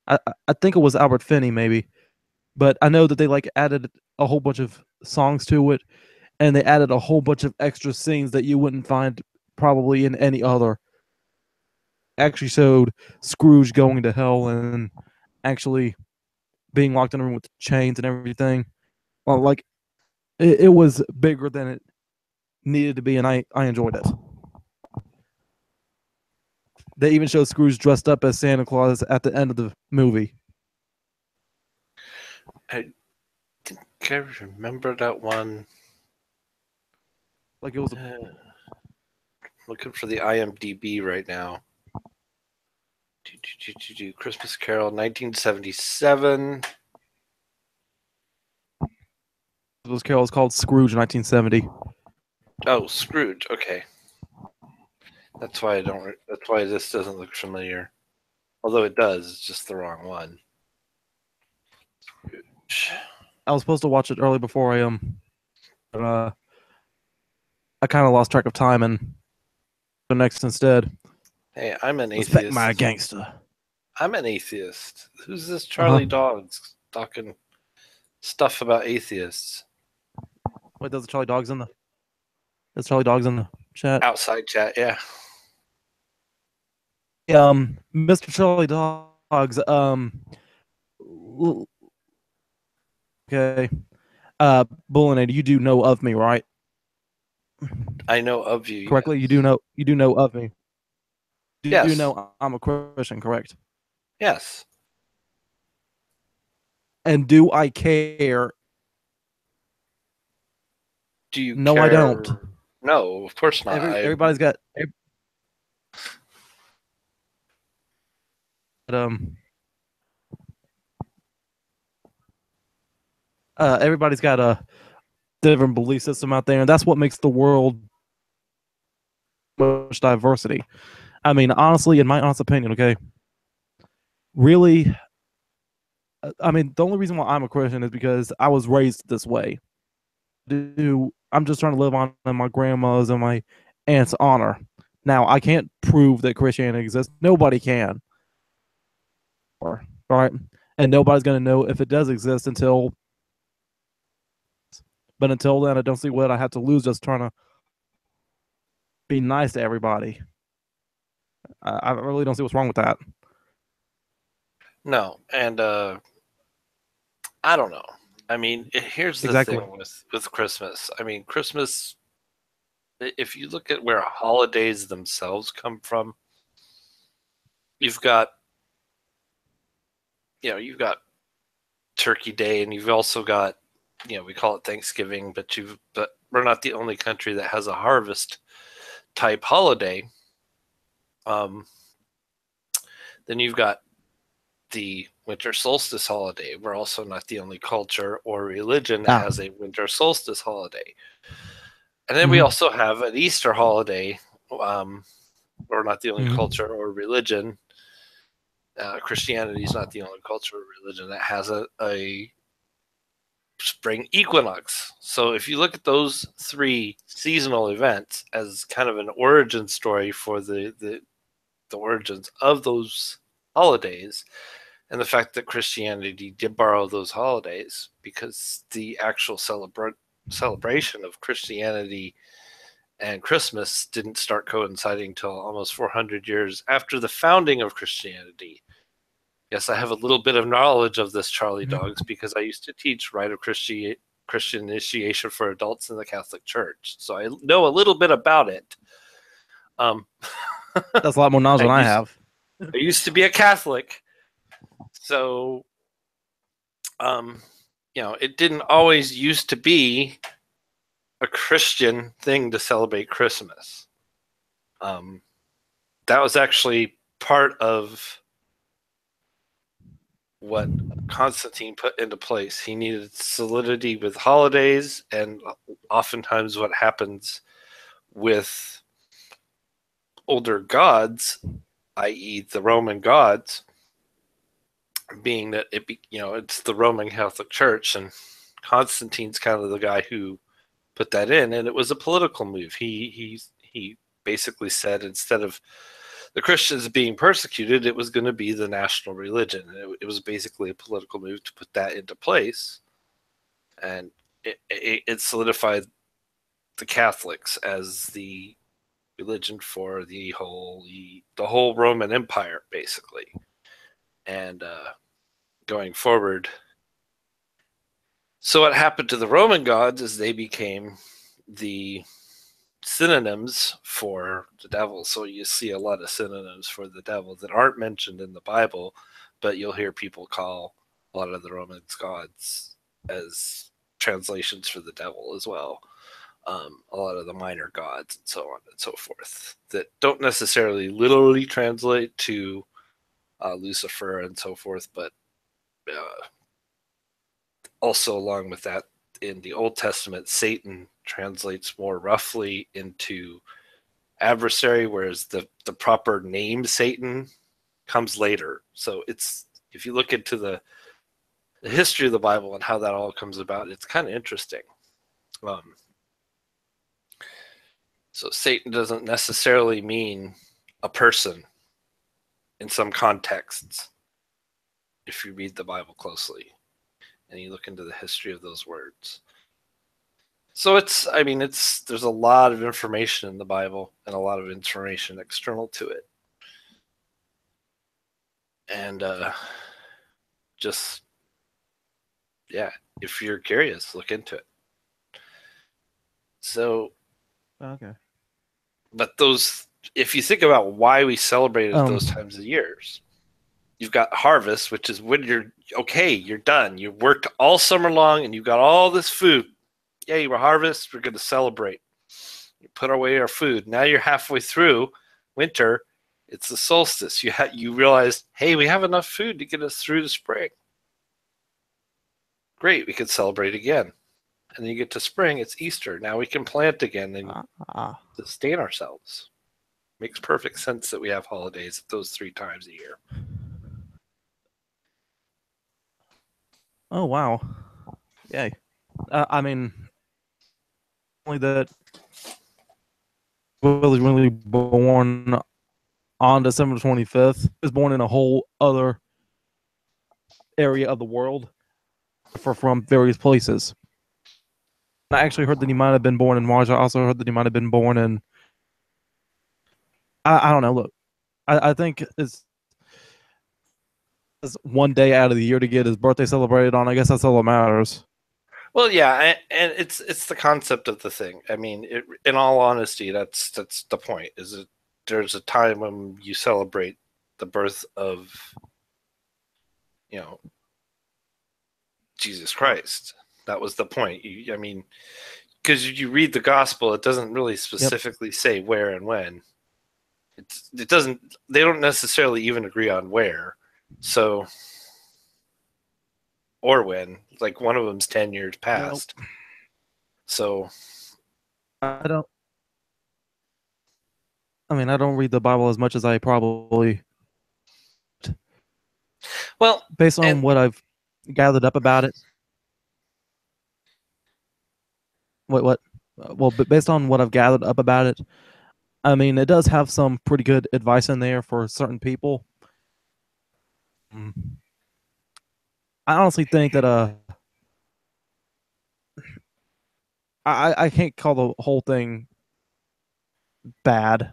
I think it was Albert Finney, maybe, but I know that they added a whole bunch of songs to it, and they added a whole bunch of extra scenes that you wouldn't find probably in any other. Actually showed Scrooge going to hell and actually being locked in a room with chains and everything. Well, it was bigger than it needed to be, and I enjoyed it. They even showed Scrooge dressed up as Santa Claus at the end of the movie. I think I remember that one. Like it was a Looking for the IMDb right now. Christmas Carol, 1977. Christmas Carol was called Scrooge, 1970. Oh, Scrooge. Okay, that's why I don't. That's why this doesn't look familiar. Although it does, it's just the wrong one. Scrooge. I was supposed to watch it early before but I kind of lost track of time and the next instead. Hey, I'm an Respect atheist. my gangster. I'm an atheist. Who's this Uh-huh. Charlie Dogs talking stuff about atheists? Wait, there's Charlie Dogs in the. There's Charlie Dogs in the chat. Outside chat, yeah. Mr. Charlie Dogs. Okay. Bullinator, you do know of me, right? I know of you. Correctly, Yes. you do know of me. You Yes. do know I'm a Christian, correct? Yes. And do I care? Do you No, care? I don't. No, of course not. Everybody's got um everybody's got a different belief system out there, and that's what makes the world much diversity. I mean, honestly, in my honest opinion, okay, really, I mean, the only reason why I'm a Christian is because I was raised this way. I'm just trying to live on my grandma's and my aunt's honor. Now, I can't prove that Christianity exists. Nobody can. Right? And nobody's going to know if it does exist until. But until then, I don't see what I have to lose just trying to be nice to everybody. I really don't see what's wrong with that. No, and I don't know. I mean, here's the Exactly. thing with Christmas. I mean, Christmas. If you look at where holidays themselves come from, you've got you've got Turkey Day, and you've also got we call it Thanksgiving, but we're not the only country that has a harvest type holiday. Then you've got the winter solstice holiday. We're also not the only culture or religion that has a winter solstice holiday. And then we also have an Easter holiday. We're not the only culture or religion. Christianity is not the only culture or religion that has a spring equinox. So if you look at those three seasonal events as kind of an origin story for the origins of those holidays, and the fact that Christianity did borrow those holidays, because the actual celebration of Christianity and Christmas didn't start coinciding until almost 400 years after the founding of Christianity. Yes, I have a little bit of knowledge of this, Charlie Dogs, because I used to teach rite of Christian initiation for adults in the Catholic Church. So I know a little bit about it. That's a lot more knowledge than I have. I used to be a Catholic. So, it didn't always used to be a Christian thing to celebrate Christmas. That was actually part of what Constantine put into place. He needed solidity with holidays, and oftentimes what happens with older gods, i.e. the Roman gods, being that it's the Roman Catholic Church, and Constantine's kind of the guy who put that in, and it was a political move. He basically said, instead of the Christians being persecuted, it was going to be the national religion. It was basically a political move to put that into place, and it solidified the Catholics as the religion for the whole Roman Empire, basically. And going forward, so what happened to the Roman gods is they became the synonyms for the devil. So you see a lot of synonyms for the devil that aren't mentioned in the Bible, but you'll hear people call a lot of the Roman gods as translations for the devil as well. A lot of the minor gods and so on and so forth that don't necessarily literally translate to Lucifer and so forth, but also along with that, in the Old Testament, Satan translates more roughly into adversary, whereas the proper name Satan comes later. So it's, if you look into the history of the Bible and how that all comes about, it's kind of interesting. So Satan doesn't necessarily mean a person in some contexts if you read the Bible closely and you look into the history of those words. So it's, I mean, there's a lot of information in the Bible and a lot of information external to it. And just, yeah, if you're curious, look into it. So, Okay. but those, if you think about why we celebrate at those times of years, you've got harvest, which is when you're done. You worked all summer long and you've got all this food. Yay, we're harvest. We're going to celebrate. You put away our food. Now you're halfway through winter. It's the solstice. You realize, hey, we have enough food to get us through the spring. Great, we can celebrate again. And then you get to spring, it's Easter. Now we can plant again and sustain ourselves. Makes perfect sense that we have holidays at those 3 times a year. Oh, wow. Yay. I mean, only that was really born on December 25th. Was born in a whole other area of the world from various places. I actually heard that he might have been born in Mars. I also heard that he might have been born in. I don't know. Look, I think it's one day out of the year to get his birthday celebrated on. I guess that's all that matters. Well, yeah, and it's the concept of the thing. I mean, in all honesty, that's the point. Is that there's a time when you celebrate the birth of, Jesus Christ. That was the point. I mean, because you read the gospel, it doesn't really specifically say where and when. It doesn't. They don't necessarily even agree on where. So, or when. Like one of them's 10 years past. Nope. So, I don't read the Bible as much as I probably. Well, based on what I've gathered up about it. What? Well, based on what I've gathered up about it, I mean, it does have some pretty good advice in there for certain people. I honestly think that I can't call the whole thing bad.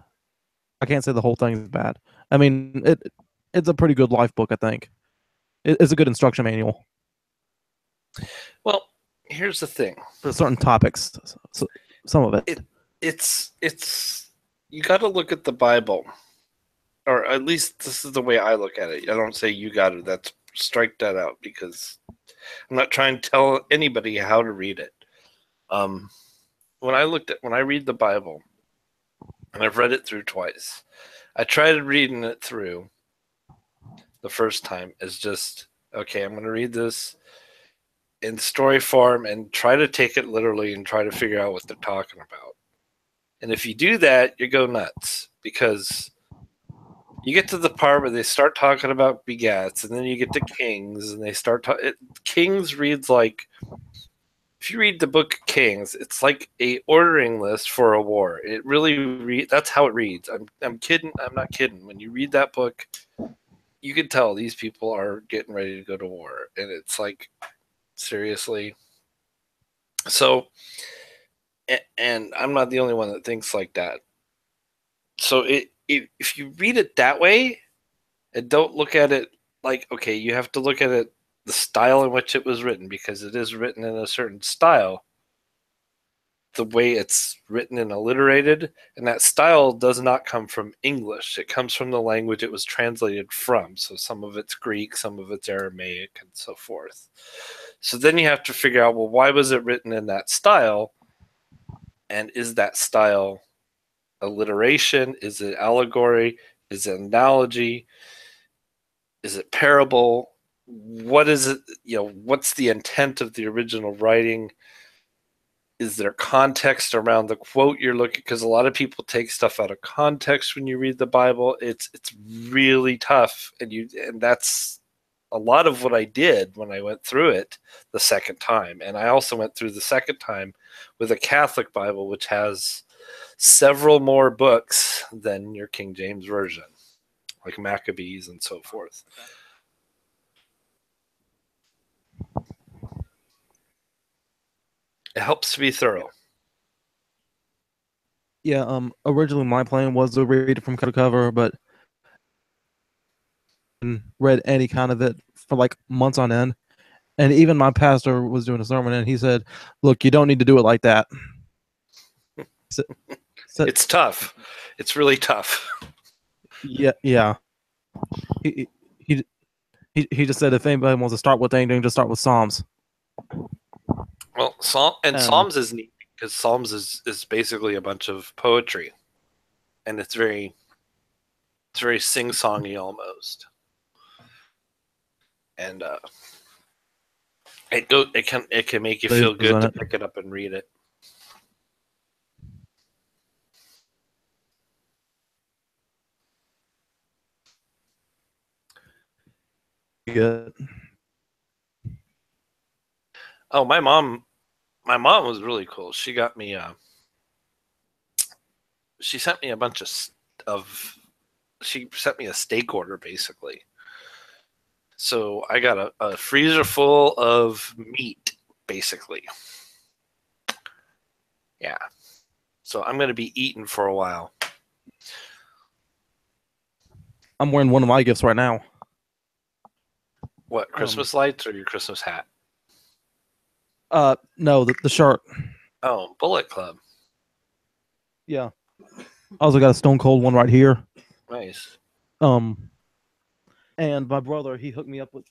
I can't say the whole thing is bad. I mean, it's a pretty good life book, I think. It's a good instruction manual. Well, here's the thing. For certain topics, so some of it. It's you got to look at the Bible, or at least this is the way I look at it. I don't say you got to. That's strike that out because I'm not trying to tell anybody how to read it. When I read the Bible, and I've read it through twice, I tried reading it through the first time as just, okay, I'm going to read this in story form and try to take it literally and try to figure out what they're talking about. And if you do that, you go nuts because you get to the part where they start talking about begats, and then you get to Kings, and they start talking. Kings reads like, if you read the book Kings, it's like a ordering list for a war. It really that's how it reads. I'm kidding. I'm not kidding. When you read that book, you can tell these people are getting ready to go to war, and it's like, seriously. So, and I'm not the only one that thinks like that. So if you read it that way, and don't look at it like, okay, you have to look at it the style in which it was written, because it is written in a certain style. the way it's written and alliterated, and that style does not come from English. It comes from the language it was translated from. So some of it's Greek, some of it's Aramaic, and so forth. So then you have to figure out, well, why was it written in that style? And is that style alliteration? Is it allegory? Is it analogy? Is it parable? What is it? What's the intent of the original writing? Is there context around the quote you're looking? Because a lot of people take stuff out of context when you read the Bible. It's really tough, and that's a lot of what I did when I went through it the second time. And I also went through the second time with a Catholic Bible, which has several more books than your King James version, like Maccabees and so forth. It helps to be thorough. Yeah, originally my plan was to read it from cover to cover, but read any kind of it for like months on end. And even my pastor was doing a sermon, and he said, "Look, you don't need to do it like that." So, It's tough. It's really tough. yeah. He, he he just said if anybody wants to start with anything, just start with Psalms. Well, Psalms is neat because Psalms is basically a bunch of poetry, and it's very sing-songy almost, and it can make you feel good to pick it up and read it. Good. Oh, my mom was really cool. She got me she sent me a bunch she sent me a steak order basically. So I got a freezer full of meat basically. Yeah. So I'm going to be eating for a while. I'm wearing one of my gifts right now. What, Christmas lights or your Christmas hat? No, the shirt. Oh, Bullet Club. Yeah. I also got a Stone Cold one right here. Nice. And my brother, he hooked me up with.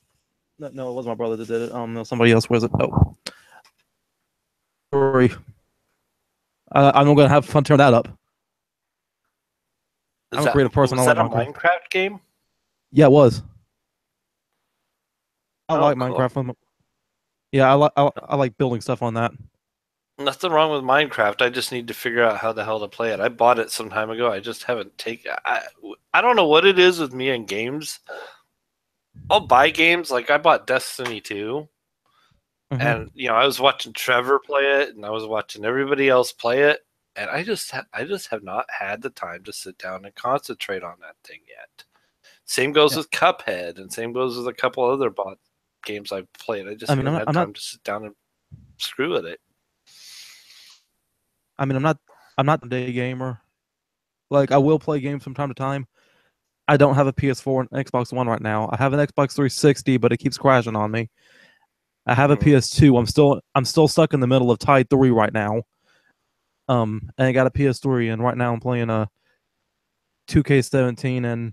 No, it wasn't my brother that did it. No, somebody else wears it. Oh, sorry. I'm gonna have fun tearing that up. I'm a creative person. Was I that like a Minecraft game? Yeah, it was. I like cool. Minecraft. Yeah, I like building stuff on that. Nothing wrong with Minecraft. I just need to figure out how the hell to play it. I bought it some time ago. I just haven't taken. I don't know what it is with me and games. I'll buy games like I bought Destiny 2, and I was watching Trevor play it, and I was watching everybody else play it, and I just have not had the time to sit down and concentrate on that thing yet. Same goes with Cuphead, and same goes with a couple other games I've played. I just haven't had time to sit down and screw with it. I mean, I'm not a day gamer. Like, I will play games from time to time. I don't have a PS4 and Xbox One right now. I have an Xbox 360, but it keeps crashing on me. I have a PS2. I'm still stuck in the middle of Tide 3 right now. And I got a PS3, and right now I'm playing a 2K17 and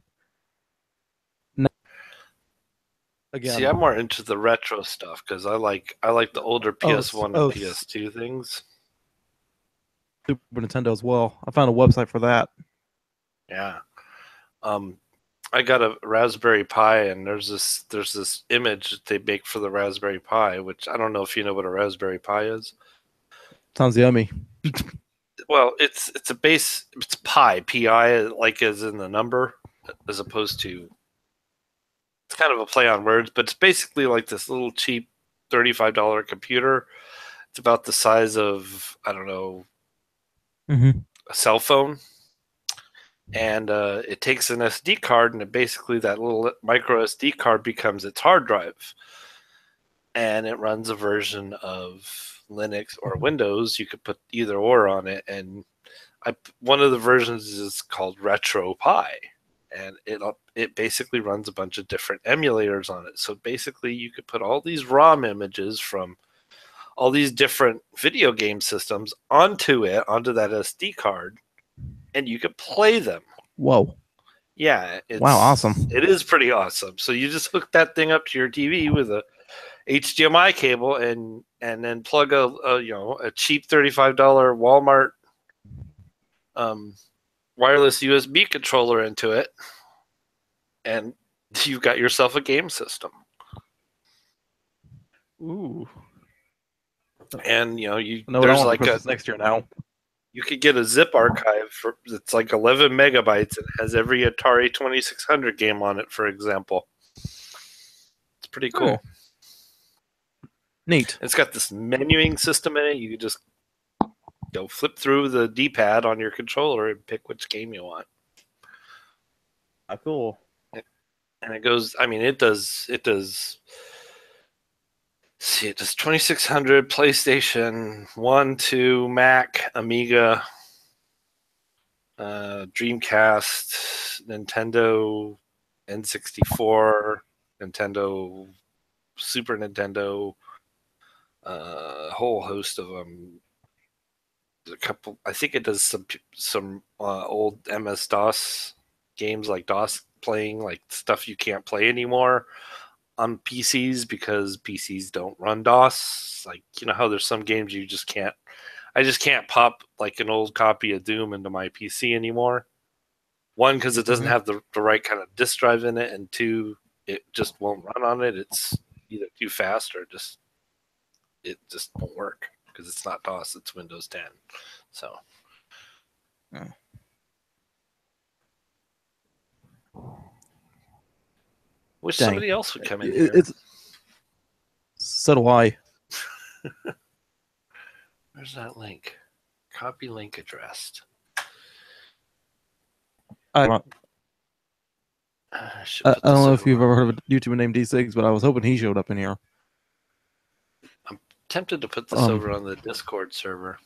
again. See, I'm more into the retro stuff because I like the older PS1 and PS2 things. Super Nintendo as well. I found a website for that. Yeah. I got a Raspberry Pi, and there's this image that they make for the Raspberry Pi, which I don't know if you know what a Raspberry Pi is. Sounds yummy. Well, it's pi, P-I, like as in the number, as opposed to, it's kind of a play on words, but it's basically like this little cheap $35 computer. It's about the size of, I don't know, a cell phone. And it takes an SD card, and basically that little micro SD card becomes its hard drive. And it runs a version of Linux or Windows. You could put either or on it. And one of the versions is called RetroPie. And it basically runs a bunch of different emulators on it. So basically you could put all these ROM images from all these different video game systems onto that SD card, and you could play them. Whoa. Yeah, Wow, awesome. It is pretty awesome. So you just hook that thing up to your TV with a HDMI cable and then plug a cheap $35 Walmart wireless USB controller into it, and you've got yourself a game system. Ooh. And I know what I there's want for like Christmas next year now. you could get a zip archive that's like 11 megabytes and has every Atari 2600 game on it, for example. It's pretty cool. Neat. It's got this menuing system in it. You can just go flip through the D-pad on your controller and pick which game you want. Cool. And it goes, I mean, it does, see, it does 2600, PlayStation 1, 2, Mac, Amiga, Dreamcast, Nintendo, N64, Nintendo, Super Nintendo, a whole host of them. A couple, I think it does some old MS-DOS games, like DOS playing, like stuff you can't play anymore on PCs because PCs don't run DOS. Like, you know how there's some games you just can't. I just can't pop like an old copy of Doom into my PC anymore. One, because it doesn't have the right kind of disk drive in it, and two, it just won't run on it. It's either too fast or it just won't work because it's not DOS, it's Windows 10. So. Wish Dang. somebody else would come in here. So do I. Where's that link? Copy link addressed. I don't know if you've ever heard of a YouTuber named D6, but I was hoping he showed up in here. I'm tempted to put this over on the Discord server.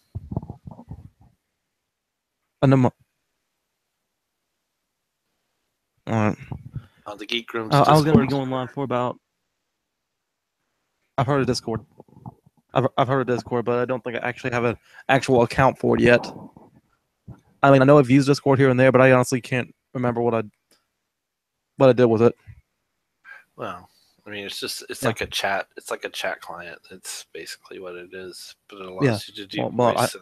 All right. On the Geek Room's I was Discord. going to be going live for about. I've heard of Discord. I've heard of Discord, but I don't think I actually have an actual account for it yet. I mean, I know I've used Discord here and there, but I honestly can't remember what I did with it. Well, I mean, it's like a chat. It's like a chat client. It's basically what it is, but it allows you to do voice.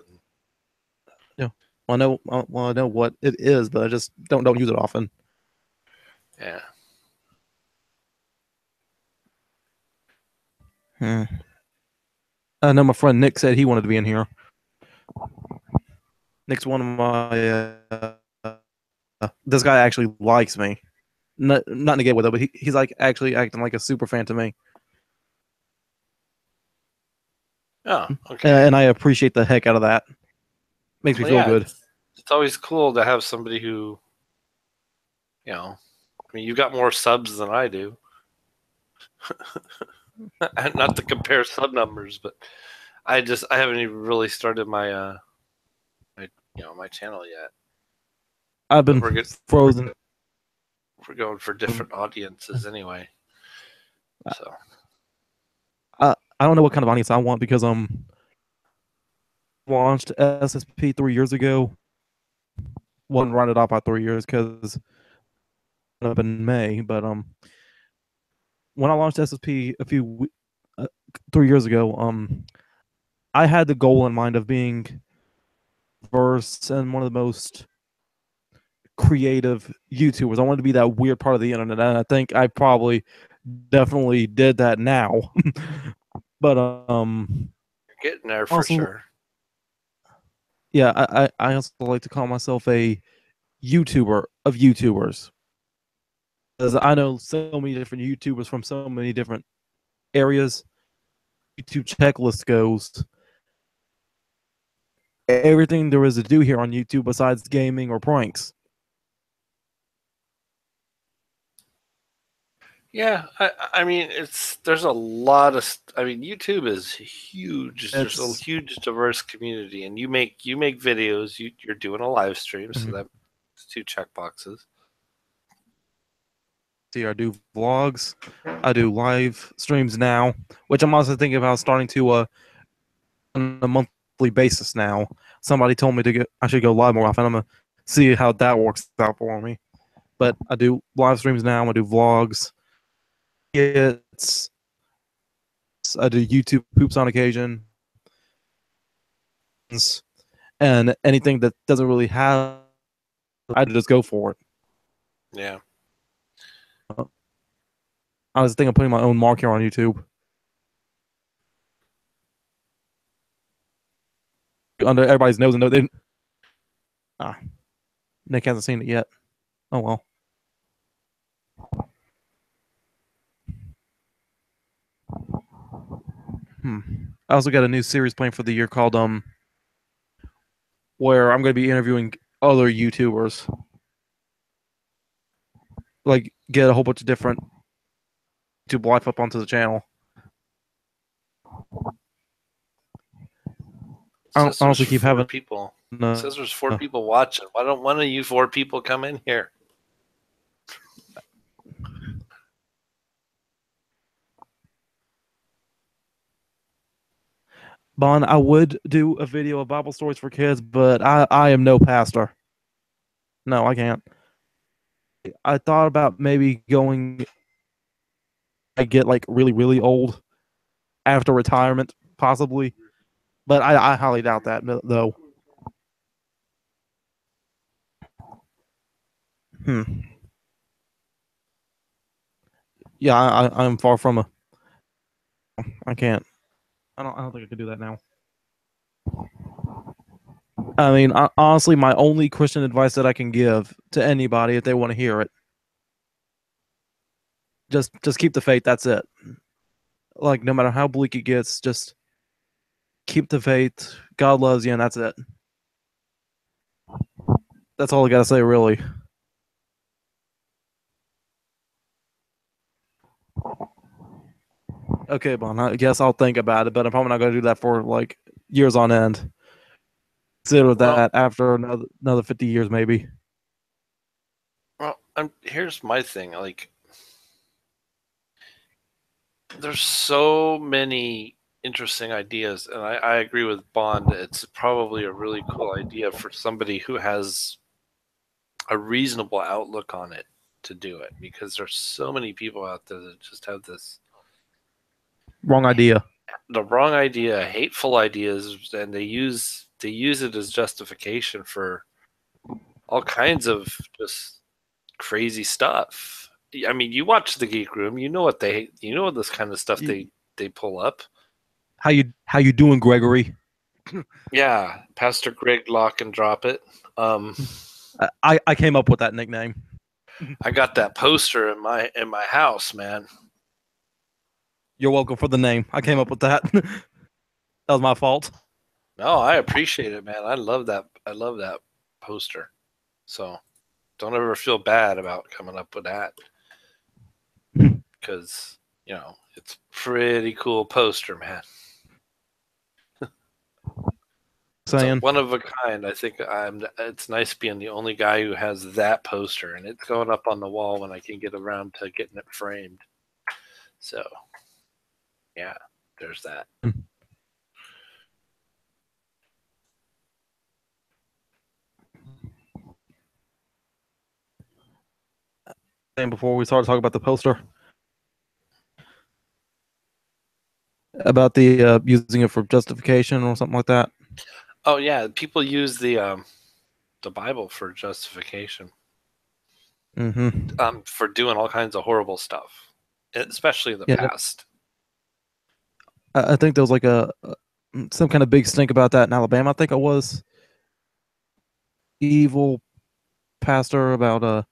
I know what it is, but I just don't use it often. Yeah. I know my friend Nick said he wanted to be in here. Nick's one of my. This guy actually likes me. Not in a gay way though, but he's like actually acting like a super fan to me. Oh, okay. And I appreciate the heck out of that. Makes me feel good. It's always cool to have somebody who, I mean, you've got more subs than I do. Not to compare sub numbers, but I haven't even really started my my channel yet. I've been frozen. We're going for different audiences anyway. So I don't know what kind of audience I want because launched SSP 3 years ago. Wasn't run it off by 3 years because up in May, but when I launched SSP 3 years ago, I had the goal in mind of being diverse and one of the most creative YouTubers. I wanted to be that weird part of the internet, and I think I probably definitely did that now. But you're getting there for sure. Yeah, I also like to call myself a YouTuber of YouTubers. Because I know so many different YouTubers from so many different areas. YouTube checklist goes. Everything there is to do here on YouTube besides gaming or pranks. Yeah, I mean, there's a lot of. I mean, YouTube is huge. There's a huge diverse community, and you make videos. You're doing a live stream, so that's 2 check boxes. See, I do vlogs. I do live streams now, which I'm also thinking about starting to on a monthly basis now. Somebody told me I should go live more often. I'm gonna see how that works out for me. But I do live streams now. I do vlogs. It's I do YouTube poops on occasion, and anything that doesn't really have, I just go for it. Yeah. I was thinking of putting my own mark here on YouTube. Under everybody's nose and nose. Nick hasn't seen it yet. Oh well. Hmm. I also got a new series planned for the year called where I'm going to be interviewing other YouTubers. Like get a whole bunch of different YouTube life up onto the channel. It I says there's honestly keep four having. people. It says there's four people watching. Why don't one of you four people come in here? Bon, I would do a video of Bible stories for kids, but I am no pastor. No, I can't. I thought about maybe going. I get like really really old after retirement, possibly, but I highly doubt that though. Hmm. Yeah, I'm far from a. I can't. I don't think I could do that now. I mean, honestly, my only Christian advice that I can give to anybody if they want to hear it, just keep the faith. That's it. Like no matter how bleak it gets, just keep the faith. God loves you, and that's it. That's all I gotta say, really. Okay, Bon. I guess I'll think about it, but I'm probably not gonna do that for like years on end. Consider Well, that after another 50 years, maybe. here's my thing. Like, there's so many interesting ideas, and I agree with Bond. It's probably a really cool idea for somebody who has a reasonable outlook on it to do it, because there's so many people out there that just have this Wrong idea. the wrong idea, hateful ideas, and they use it as justification for all kinds of just crazy stuff. I mean, you watch the Geek Room, you know what this kind of stuff they pull up. How you doing, Gregory? Yeah, Pastor Greg Lock and Drop It. Um, I came up with that nickname. I got that poster in my house, man. You're welcome for the name. I came up with that. That was my fault. No, I appreciate it, man. I love that. I love that poster. So don't ever feel bad about coming up with that, because it's pretty cool poster, man. It's a Saying one of a kind. I think it's nice being the only guy who has that poster, and it's going up on the wall when I can get around to getting it framed. So, yeah, there's that. before we started talking about the poster, about the using it for justification or something like that. Oh yeah, people use the Bible for justification, Mm-hmm. for doing all kinds of horrible stuff, especially in the Yeah, past. I think there was like some kind of big stink about that in Alabama. I think it was evil pastor about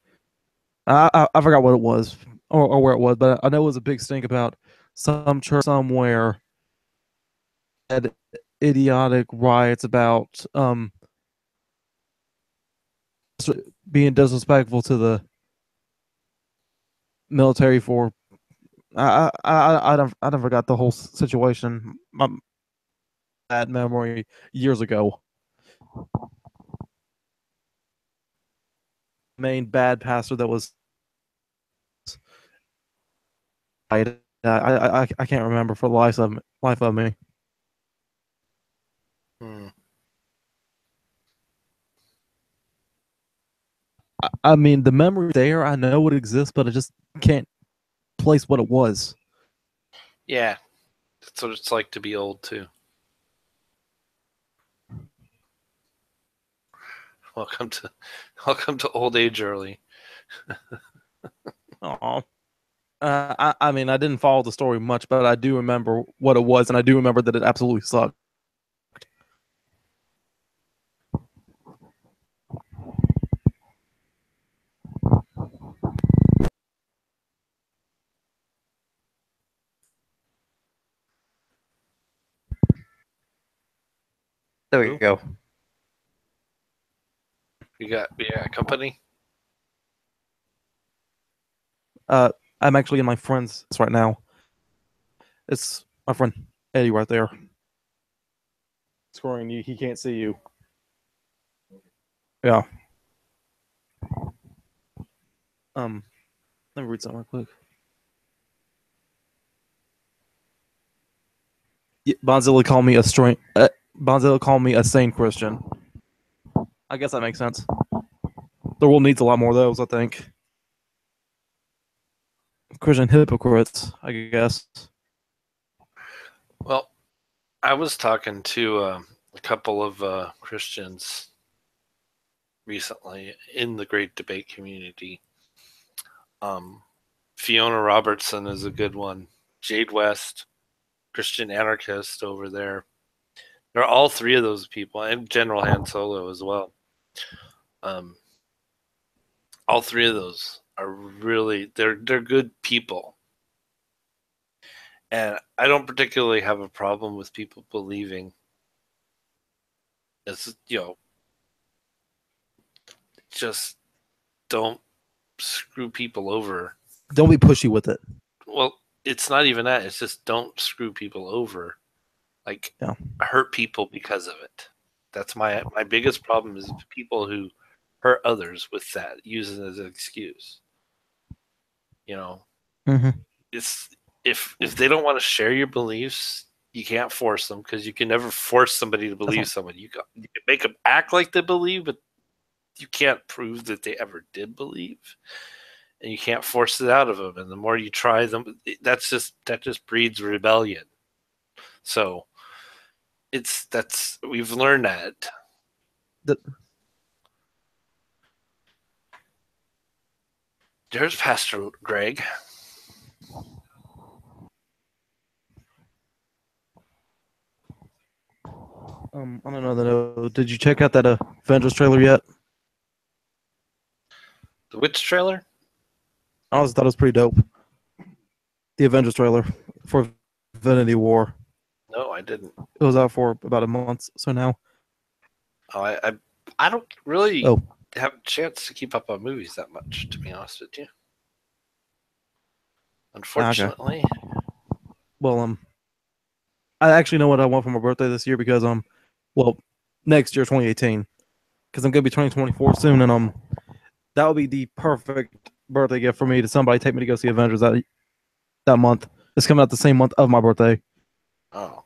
I forgot what it was or where it was, but I know it was a big stink about some church somewhere had idiotic riots about being disrespectful to the military for I don't forgot the whole situation. My bad memory years ago. Main bad pastor that was I can't remember for the life of me. Hmm. I mean, the memory there, I know it exists, but I just can't place what it was. Yeah, that's what it's like to be old too. Welcome to, welcome to old age early. Oh, I mean, I didn't follow the story much, but I do remember what it was, and I do remember that it absolutely sucked. There we Who? go. We got company. I'm actually in my friend's house right now. It's my friend Eddie right there. Scoring you, he can't see you. Yeah. Let me read something real quick. Bonzilla called me a Bonzilla called me a sane Christian. I guess that makes sense. The world needs a lot more of those, I think. Christian hypocrites, I guess. Well, I was talking to a couple of Christians recently in the Great Debate community. Um, Fiona Robertson is a good one. Jade West, Christian anarchist over there. There are all three of those people, and General Han Solo as well. Um, all three of those are really they're good people, and I don't particularly have a problem with people believing. It's just don't screw people over. Don't be pushy with it. Well, it's not even that. It's just don't screw people over. Like Yeah. hurt people because of it. That's my biggest problem is people who hurt others with that, use it as an excuse. You know, Mm-hmm. it's if they don't want to share your beliefs, you can't force them because you can never force somebody to That's believe not. someone. You can make them act like they believe, but you can't prove that they ever did believe, and you can't force it out of them. And the more you try them, that just breeds rebellion. So that's we've learned that. That There's Pastor Greg. on another note, did you check out that Avengers trailer yet? The Witch trailer? I always thought it was pretty dope. The Avengers trailer for Infinity War. No, I didn't. It was out for about a month so now. Oh, I don't really Oh, have a chance to keep up on movies that much, to be honest with you. okay. Unfortunately. Well, I actually know what I want for my birthday this year because well, next year 2018, because I'm gonna be turning 24 soon, and that would be the perfect birthday gift for me to somebody take me to go see Avengers that month. It's coming out the same month of my birthday. Oh.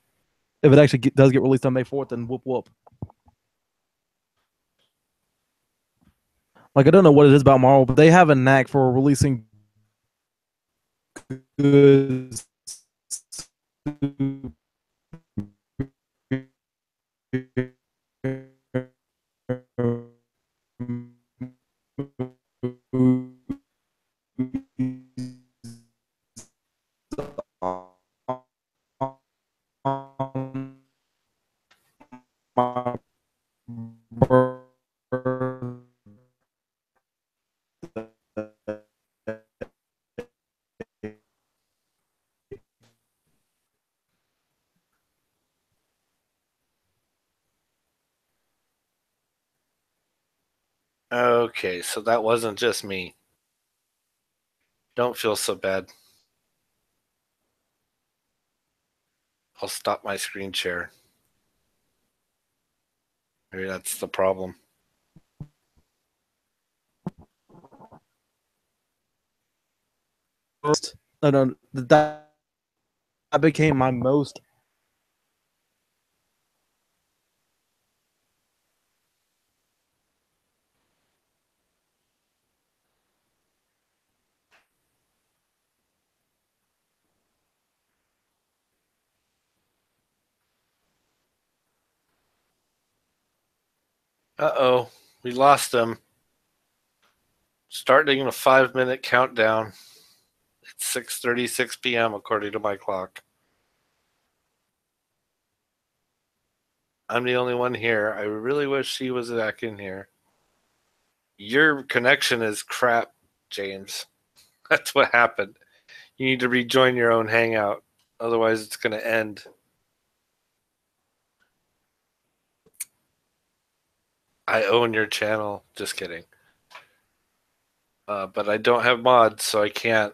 If it actually does get released on May 4th, then whoop whoop. Like I don't know what it is about Marvel, but they have a knack for releasing good my Okay, so that wasn't just me. Don't feel so bad. I'll stop my screen share. Maybe that's the problem. no, that became my most Uh-oh. We lost him. Starting a 5-minute countdown. It's 6:36 p.m. according to my clock. I'm the only one here. I really wish he was back in here. Your connection is crap, James. That's what happened. You need to rejoin your own hangout. Otherwise, it's going to end. I own your channel. Just kidding. But I don't have mods, so I can't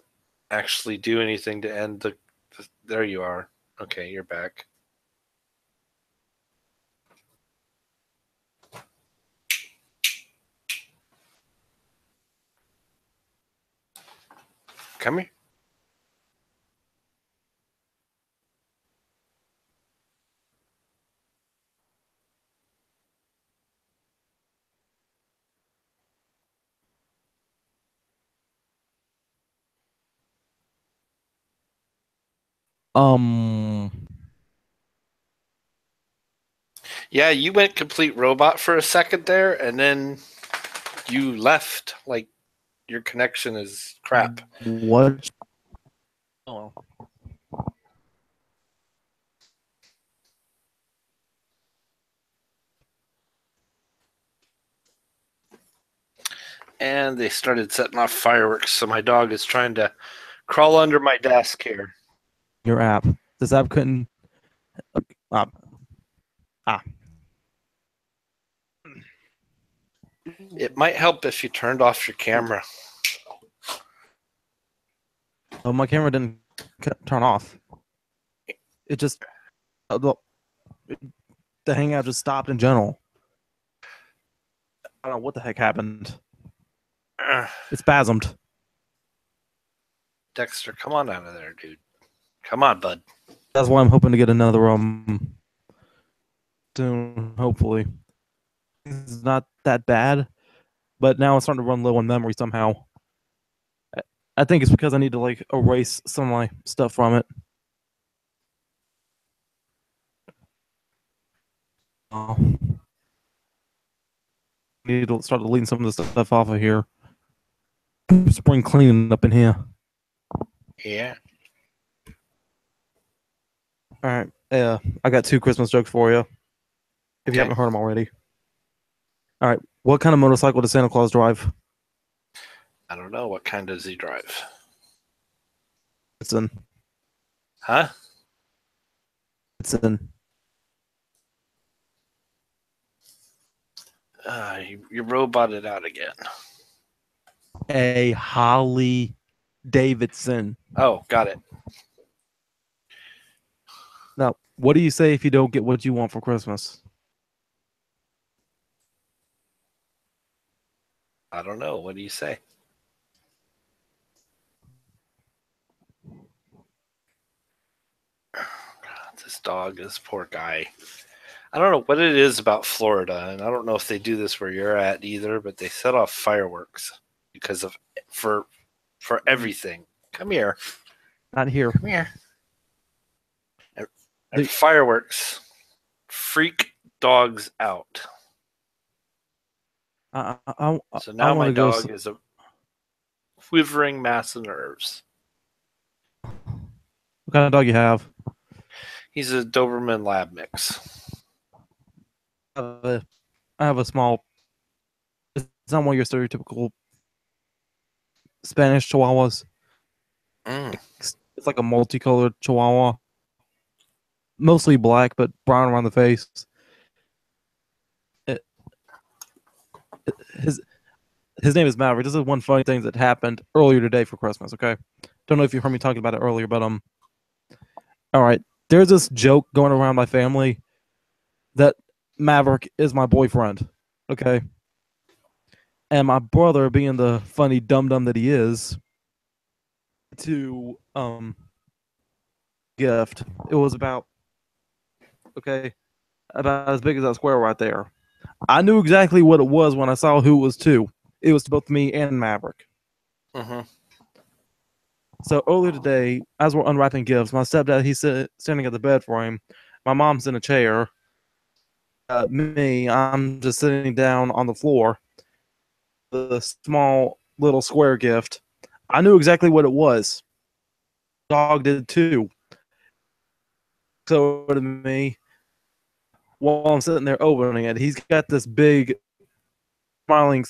actually do anything to end the. There you are. Okay, you're back. Come here. Um, Yeah, you went complete robot for a second there, and then you left. Like your connection is crap. what? Oh, And they started setting off fireworks, so my dog is trying to crawl under my desk here. your app. This app couldn't. Uh, ah, It might help if you turned off your camera. oh, my camera didn't turn off. It just the hangout just stopped in general. I don't know what the heck happened. It spasmed. Dexter, come on out of there, dude. Come on, bud. That's why I'm hoping to get another soon. Hopefully, it's not that bad, but now it's starting to run low on memory somehow. I think it's because I need to like erase some of my stuff from it. Oh, need to start deleting some of the stuff off of here. Spring cleaning up in here. Yeah. All right. I got 2 Christmas jokes for you. If you Okay. haven't heard them already. All right. What kind of motorcycle does Santa Claus drive? I don't know. What kind does he drive? It's in. Huh? It's in. You roboted out again. A Holly Davidson. Oh, got it. Now, what do you say if you don't get what you want for Christmas? I don't know. What do you say? God, this dog, this poor guy. I don't know what it is about Florida, and I don't know if they do this where you're at either, but they set off fireworks because of for everything. Come here. Not here. Come here. And fireworks freak dogs out. So now my dog is a quivering mass of nerves. What kind of dog you have? He's a Doberman Lab mix. I have a small. It's not one of your stereotypical Spanish Chihuahuas. It's like a multicolored Chihuahua, mostly black but brown around the face. His name is Maverick. This is one funny thing that happened earlier today for Christmas. Okay, don't know if you heard me talking about it earlier, but all right. There's this joke going around my family that Maverick is my boyfriend. Okay, and my brother, being the funny dum dum that he is, to gift. It was about as big as that square right there. I knew exactly what it was when I saw who it was to. It was to both me and Maverick. Mm-hmm. So earlier today, as we're unwrapping gifts, my stepdad, he's standing at the bed frame. My mom's in a chair. me, I'm just sitting down on the floor, the small little square gift. I knew exactly what it was. Dog did too. So to me, while I'm sitting there opening it, he's got this big smiling.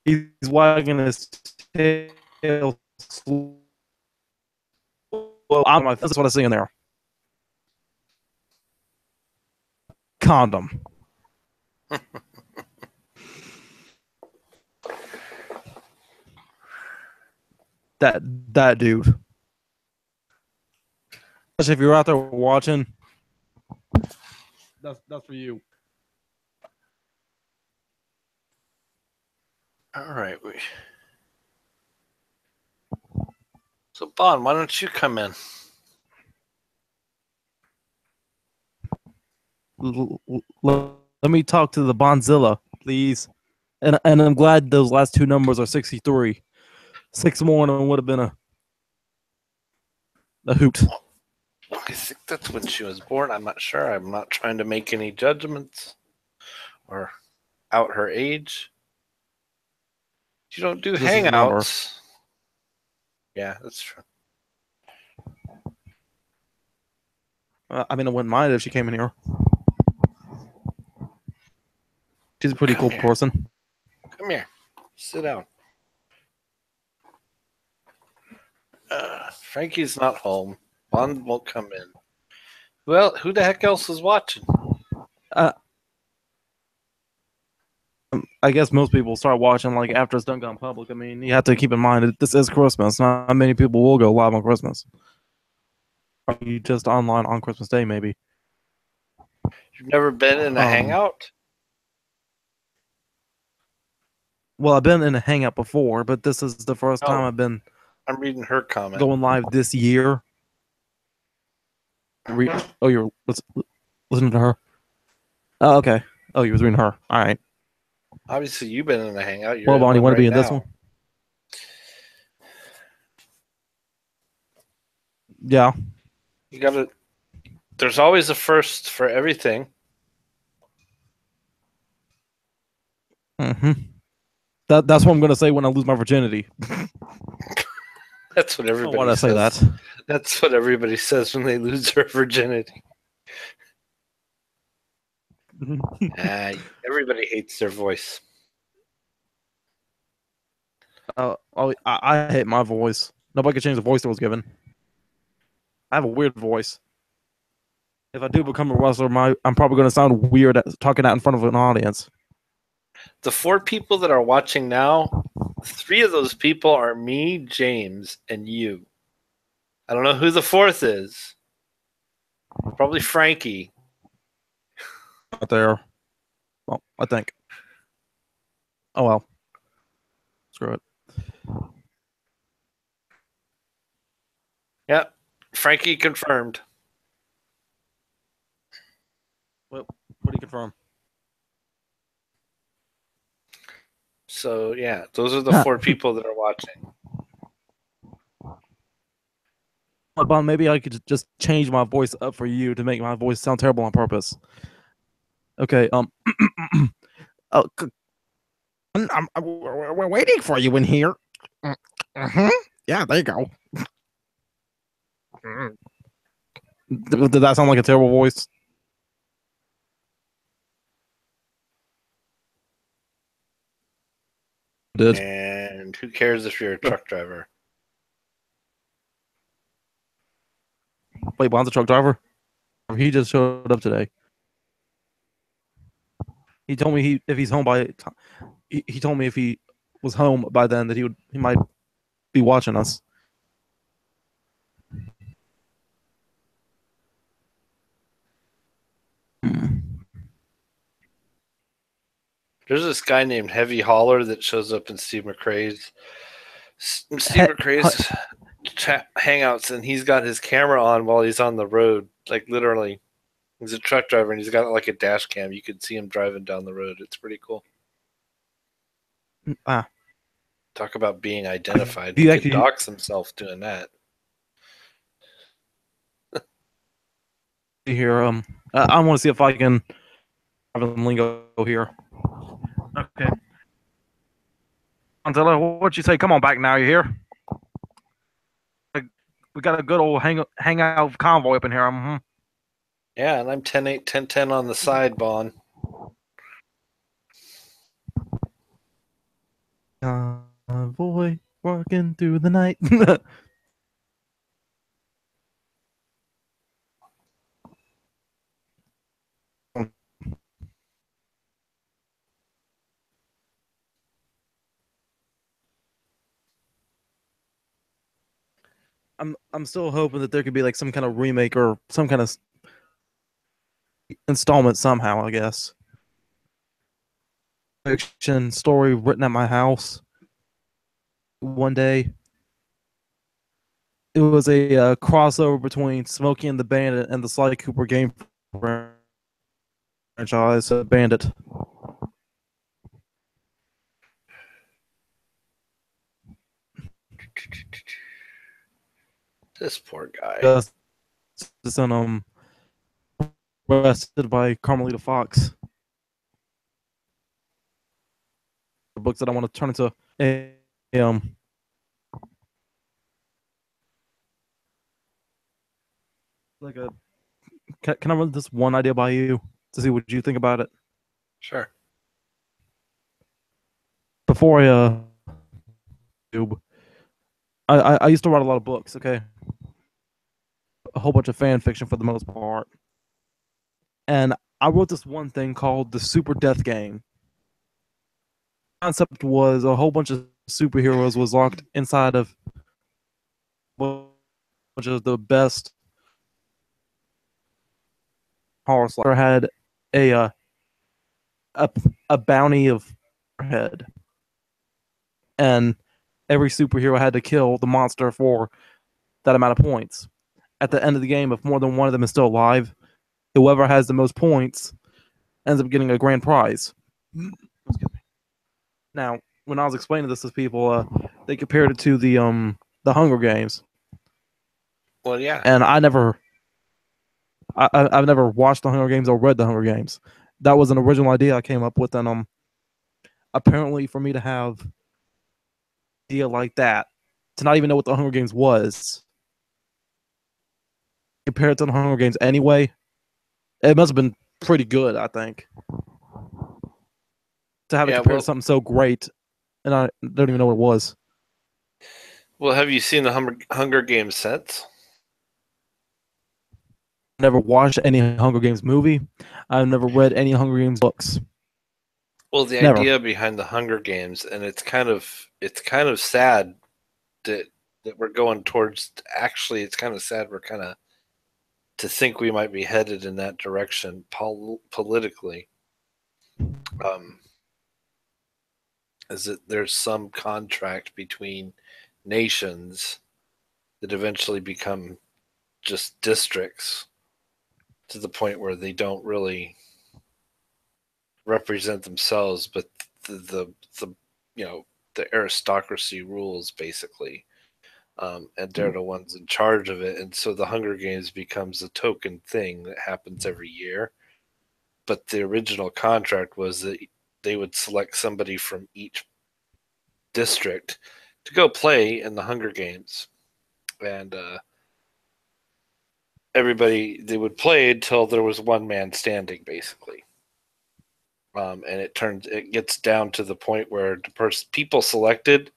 He's wagging his tail. That's what I see in there. Condom. that dude. Especially if you're out there watching, that's for you. All right. So, Bon, why don't you come in? Let me talk to the Bonzilla, please. And I'm glad those last two numbers are 63. 6 more and it would have been a hoot. I think that's when she was born. I'm not sure. I'm not trying to make any judgments or out her age. You don't do This is the number. hangouts. Yeah, that's true. I mean, I wouldn't mind if she came in here. She's a pretty Come cool here. person. Come here. Sit down. Frankie's not home. Bond won't come in. Well, who the heck else is watching? I guess most people start watching like after it's done gone public. I mean, you have to keep in mind that this is Christmas. Not many people will go live on Christmas. Are you just online on Christmas Day, maybe? You've never been in a hangout? Well, I've been in a hangout before, but this is the first time I've been. I'm reading her comment. Going live this year. You're listening to her. Oh, okay. Oh, you was reading her. All right. Obviously, you've been in a hangout. Well, Bonnie, you want to be in this one? Yeah. You got to. There's always a first for everything. Mm-hmm. That's what I'm going to say when I lose my virginity. That's what everybody says. Say that. That's what everybody says when they lose their virginity. Everybody hates their voice. I hate my voice. Nobody can change the voice that was given. I have a weird voice. If I do become a wrestler, I'm probably going to sound weird talking out in front of an audience. The 4 people that are watching now, 3 of those people are me, James, and you. I don't know who the 4th is. Probably Frankie. Out there. Well, I think. Oh, well. Screw it. Yep. Frankie confirmed. Well, what do you confirm? So, yeah, those are the 4 people that are watching. Bon, maybe I could just change my voice up for you to make my voice sound terrible on purpose. Okay, we're waiting for you in here. Yeah, there you go. Did that sound like a terrible voice? Did. And who cares if you're a truck driver? Wait, Bon's a truck driver? He just showed up today. He told me if he's home by he told me if he was home by then that he might be watching us. There's this guy named Heavy Hauler that shows up in Steve McRae's hangouts, and he's got his camera on while he's on the road. Like literally, he's a truck driver, and he's got like a dash cam. You can see him driving down the road. It's pretty cool. Talk about being identified. He could dox himself doing that. here. I want to see if I can have a lingo here. Okay. Anzella, what'd you say? Come on back now. You here? We got a good old hangout convoy up in here. Yeah, and I'm 10-8, 10-10 on the side, Bon. Convoy walking through the night. I'm still hoping that there could be like some kind of remake or some kind of installment somehow. I guess fiction story written at my house one day. It was a crossover between Smokey and the Bandit and the Sly Cooper game franchise. Bandit. This poor guy. Justice and arrested by Carmelita Fox. The books that I want to turn into a like a. Can I run this one idea by you to see what you think about it? Sure. Before YouTube, I used to write a lot of books. Okay, a whole bunch of fan fiction for the most part, and I wrote this one thing called the Super Death Game. The concept was a whole bunch of superheroes was locked inside of a bunch of the best horror slayer had a uh, a a bounty of head, and every superhero had to kill the monster for that amount of points. At the end of the game, if more than one of them is still alive, whoever has the most points ends up getting a grand prize. Now, when I was explaining this to people, they compared it to the Hunger Games, Well, yeah. and I've never watched the Hunger Games or read the Hunger Games. That was an original idea I came up with, and apparently for me to have an idea like that, to not even know what the Hunger Games was, compared to the Hunger Games anyway, it must have been pretty good, I think. To have it Yeah, compared well, to something so great, and I don't even know what it was. well, have you seen the Hunger Games since? Never watched any Hunger Games movie. I've never read any Hunger Games books. Well, the Never. idea behind the Hunger Games, and it's kind of sad that we're going towards. Actually, it's kind of sad we're kind of to think we might be headed in that direction politically. Um, is that there's some contract between nations that eventually become just districts to the point where they don't really represent themselves, but the you know the aristocracy rules basically, and they're the ones in charge of it. And so the Hunger Games becomes a token thing that happens every year. But the original contract was that they would select somebody from each district to go play in the Hunger Games, and everybody they would play until there was one man standing, basically. And it gets down to the point where the people selected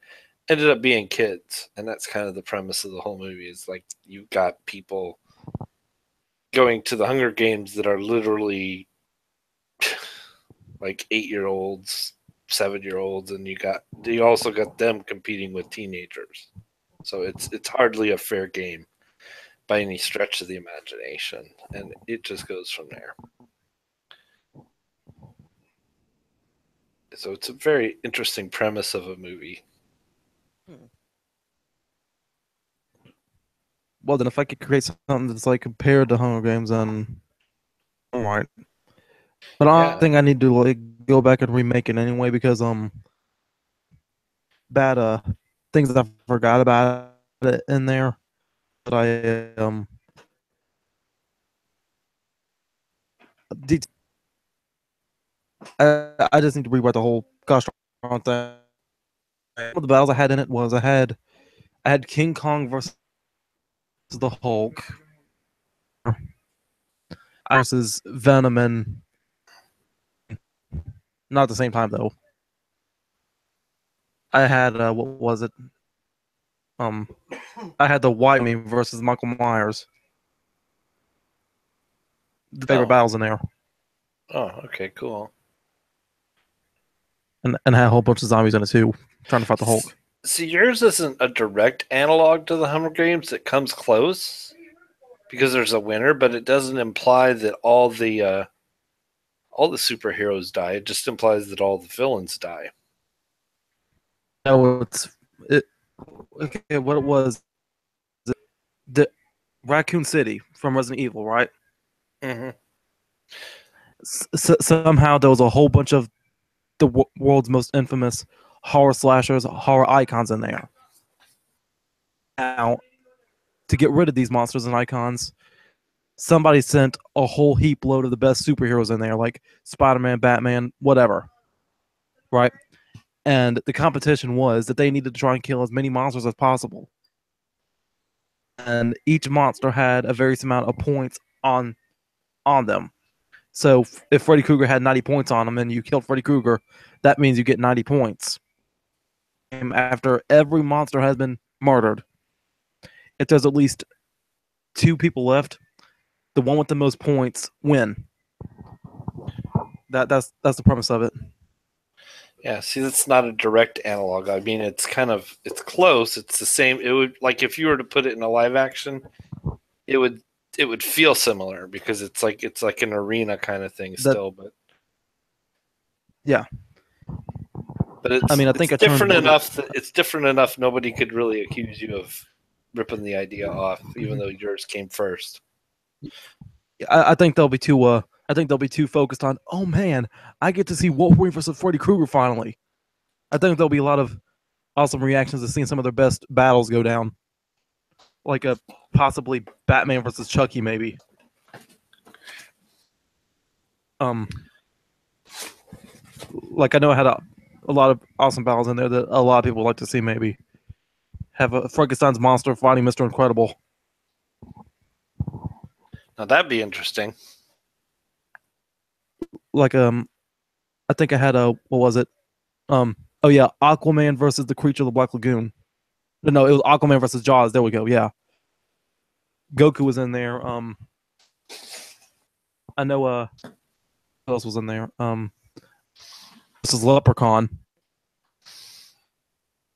ended up being kids, and that's kind of the premise of the whole movie. Is like you've got people going to the Hunger Games that are literally like 8-year-olds, 7-year-olds, and you also got them competing with teenagers. So it's hardly a fair game by any stretch of the imagination, and it just goes from there. So it's a very interesting premise of a movie. Well, then if I could create something that's like compared to Hunger Games, then all right. But I Yeah, think I need to like go back and remake it anyway because bad things I forgot about it in there that I I just need to rewrite the whole gosh darn thing. One of the battles I had in it was I had King Kong versus the Hulk versus Venom, and not at the same time though. I had what was it? Um, I had the White Me versus Michael Myers. The favorite Oh, battles in there, oh, okay, cool. and had a whole bunch of zombies in it too, trying to fight the Hulk. See, yours isn't a direct analog to the Hunger Games. It comes close because there's a winner, but it doesn't imply that all the superheroes die. It just implies that all the villains die. No, it. Okay, what it was, the Raccoon City from Resident Evil, right? Mm-hmm. Somehow there was a whole bunch of the world's most infamous horror slashers, horror icons in there. Now, to get rid of these monsters and icons, somebody sent a whole heap load of the best superheroes in there, like Spider-Man, Batman, whatever, right? And the competition was that they needed to try and kill as many monsters as possible. And each monster had a various amount of points on them. So if Freddy Krueger had 90 points on him and you killed Freddy Krueger, that means you get 90 points. After every monster has been murdered, if there's at least 2 people left, the one with the most points win. That's the premise of it. Yeah, see, that's not a direct analog. I mean, it's close. It's the same. It would, like, if you were to put it in a live action, it would feel similar because it's like an arena kind of thing That still, but yeah. I it's mean, I it's think I turned different one of enough that it's different enough nobody could really accuse you of ripping the idea off, even though yours came first. I think they'll be too I think they'll be too focused on, oh man, I get to see Wolverine versus Freddy Krueger finally. I think there'll be a lot of awesome reactions to seeing some of their best battles go down. Like a possibly Batman versus Chucky, maybe. Um, like I know I had a lot of awesome battles in there that a lot of people would like to see. Maybe have a Frankenstein's monster fighting Mr. Incredible. Now that'd be interesting. Like I think I had a what was it? Oh yeah, Aquaman versus the creature of the Black Lagoon. No, it was Aquaman versus Jaws. There we go. Yeah, Goku was in there. I know. What else was in there? This is Leprechaun.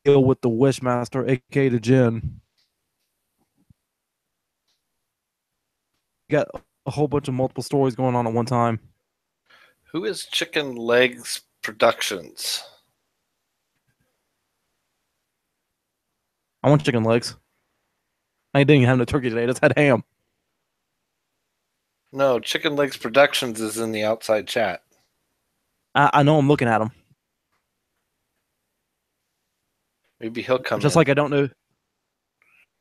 Deal with the Wishmaster, aka the Jinn. You got a whole bunch of multiple stories going on at one time. Who is Chicken Legs Productions? I want chicken legs. I didn't even have no turkey today. I just had ham. No, Chicken Legs Productions is in the outside chat. I know I'm looking at him. Maybe he'll come Just in. like I don't know.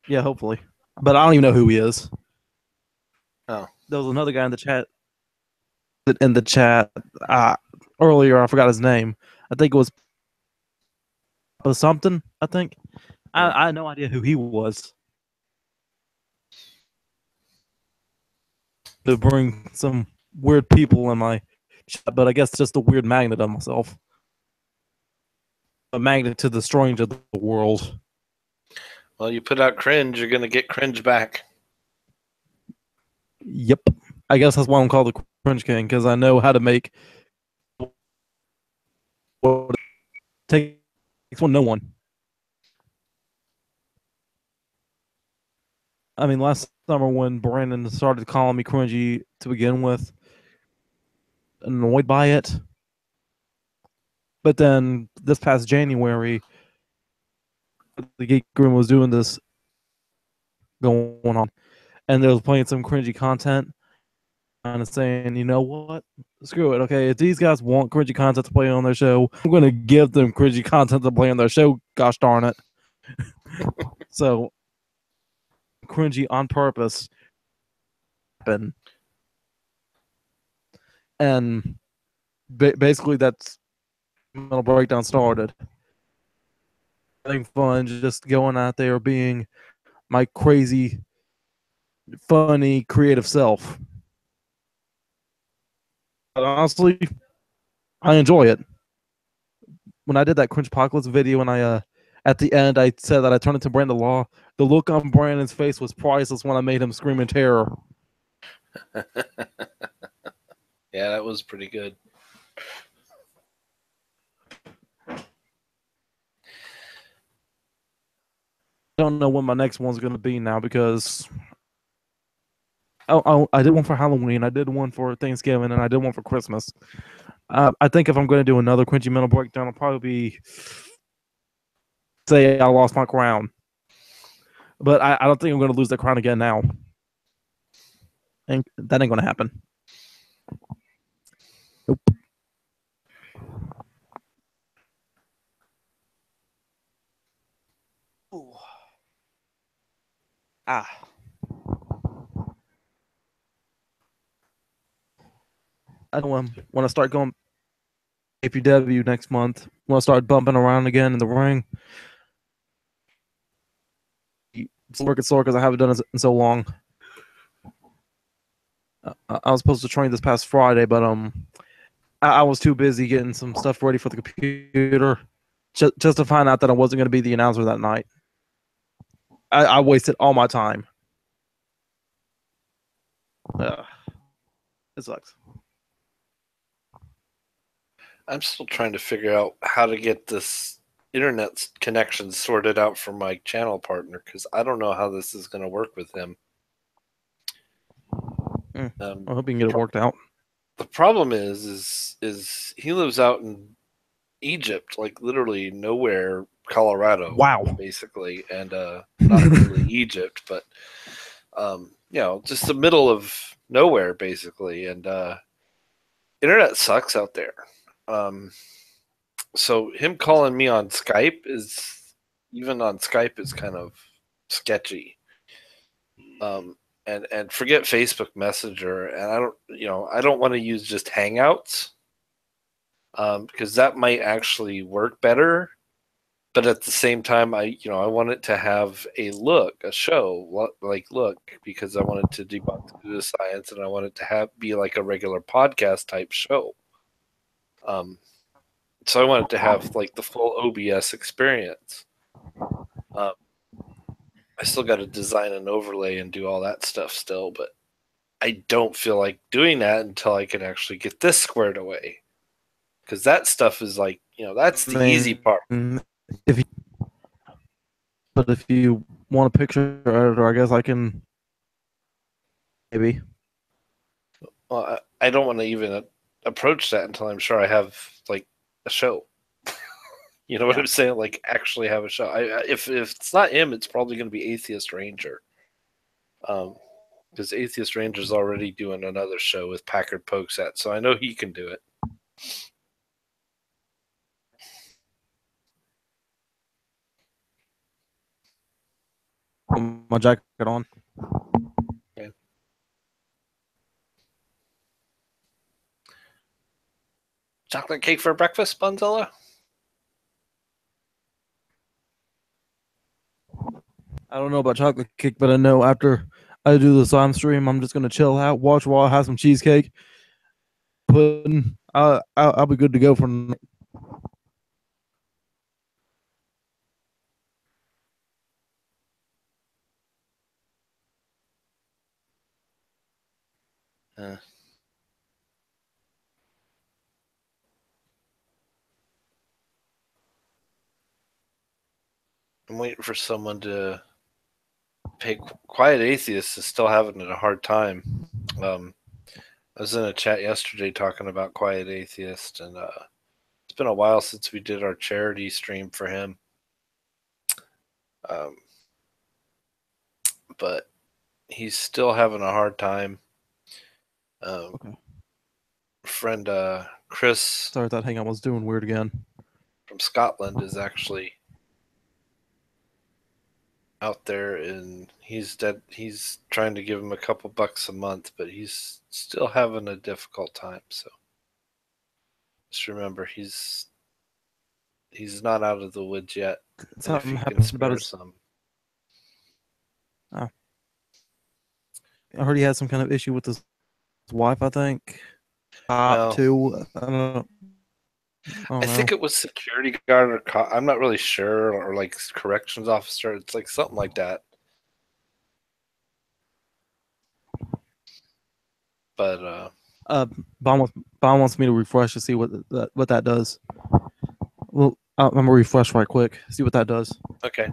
Yeah, hopefully. But I don't even know who he is. Oh. There was another guy in the chat. In the chat earlier, I forgot his name. I think it was something. I think I had no idea who he was. To bring some weird people in my chat, but I guess just a weird magnet of myself. A magnet to the strange of the world. Well, you put out cringe, you're gonna get cringe back. Yep. I guess that's why I'm called the Cringe King, because I know how to make what takes one no one. I mean, last summer when Brandon started calling me cringy to begin with, annoyed by it. But then this past January, the Geek Room was doing this going on, and they was playing some cringy content, and saying, you know what? Screw it. Okay, if these guys want cringy content to play on their show, I'm going to give them cringy content to play on their show. Gosh darn it! So cringy on purpose. And and basically that's mental breakdown started. Having fun, just going out there, being my crazy, funny, creative self. But honestly, I enjoy it. When I did that Cringe Apocalypse video, and I at the end I said that I turned into Brandon Law, the look on Brandon's face was priceless when I made him scream in terror. Yeah, that was pretty good. I don't know when my next one's going to be now because I did one for Halloween, I did one for Thanksgiving, and I did one for Christmas. I think if I'm going to do another Cringy Mental Breakdown, it'll probably be say I lost my crown. But I don't think I'm going to lose the crown again now. And that ain't going to happen. Nope. Ooh. Ah. I don't want to start going APW next month. Want to start bumping around again in the ring. It's working sore because I haven't done it in so long. I was supposed to train this past Friday, but I was too busy getting some stuff ready for the computer, just to find out that I wasn't going to be the announcer that night. I wasted all my time. It sucks. I'm still trying to figure out how to get this internet connection sorted out for my channel partner because I don't know how this is going to work with him. I hope you can get it worked out. The problem is he lives out in Egypt, like literally nowhere, Colorado. Wow. Basically, and not really Egypt, but just the middle of nowhere, basically, and internet sucks out there. So him calling me on Skype is kind of sketchy. And forget Facebook Messenger, and I don't want to use just Hangouts, because that might actually work better. But at the same time, I want it to have a show look, because I want it to debunk the science, and I want it to be like a regular podcast type show. So I want it to have like the full OBS experience. I still got to design an overlay and do all that stuff still, but I don't feel like doing that until I can actually get this squared away. Because that stuff is like, that's the easy part. If you want a picture editor, I guess I can maybe. Well, I don't want to even approach that until I'm sure I have like a show. You know what I'm saying? Like actually have a show. If it's not him, it's probably going to be Atheist Ranger. Because Atheist Ranger's already doing another show with Packard Pokesat, so I know he can do it. My jacket on. Yeah. Chocolate cake for breakfast, Bunzilla? I don't know about chocolate cake, but I know after I do the slime stream, I'm just gonna chill out, watch while I have some cheesecake, pudding. I'll be good to go for. I'm waiting for someone to pay. Quiet Atheist is still having a hard time. I was in a chat yesterday talking about Quiet Atheist, and it's been a while since we did our charity stream for him. But he's still having a hard time. Okay. Friend Chris. Sorry, that hangout was doing weird again. From Scotland is actually out there, and he's dead. He's trying to give him a couple bucks a month, but he's still having a difficult time. So just remember, he's not out of the woods yet, and if Something you can happened about spare his. some, Uh, I heard he had some kind of issue with his wife. I think. well, Too. I don't I know. think it was security guard or I'm not really sure, or like corrections officer. It's like something like that. But Bon wants me to refresh to see what that does. Well, I'm gonna refresh right quick. See what that does. okay.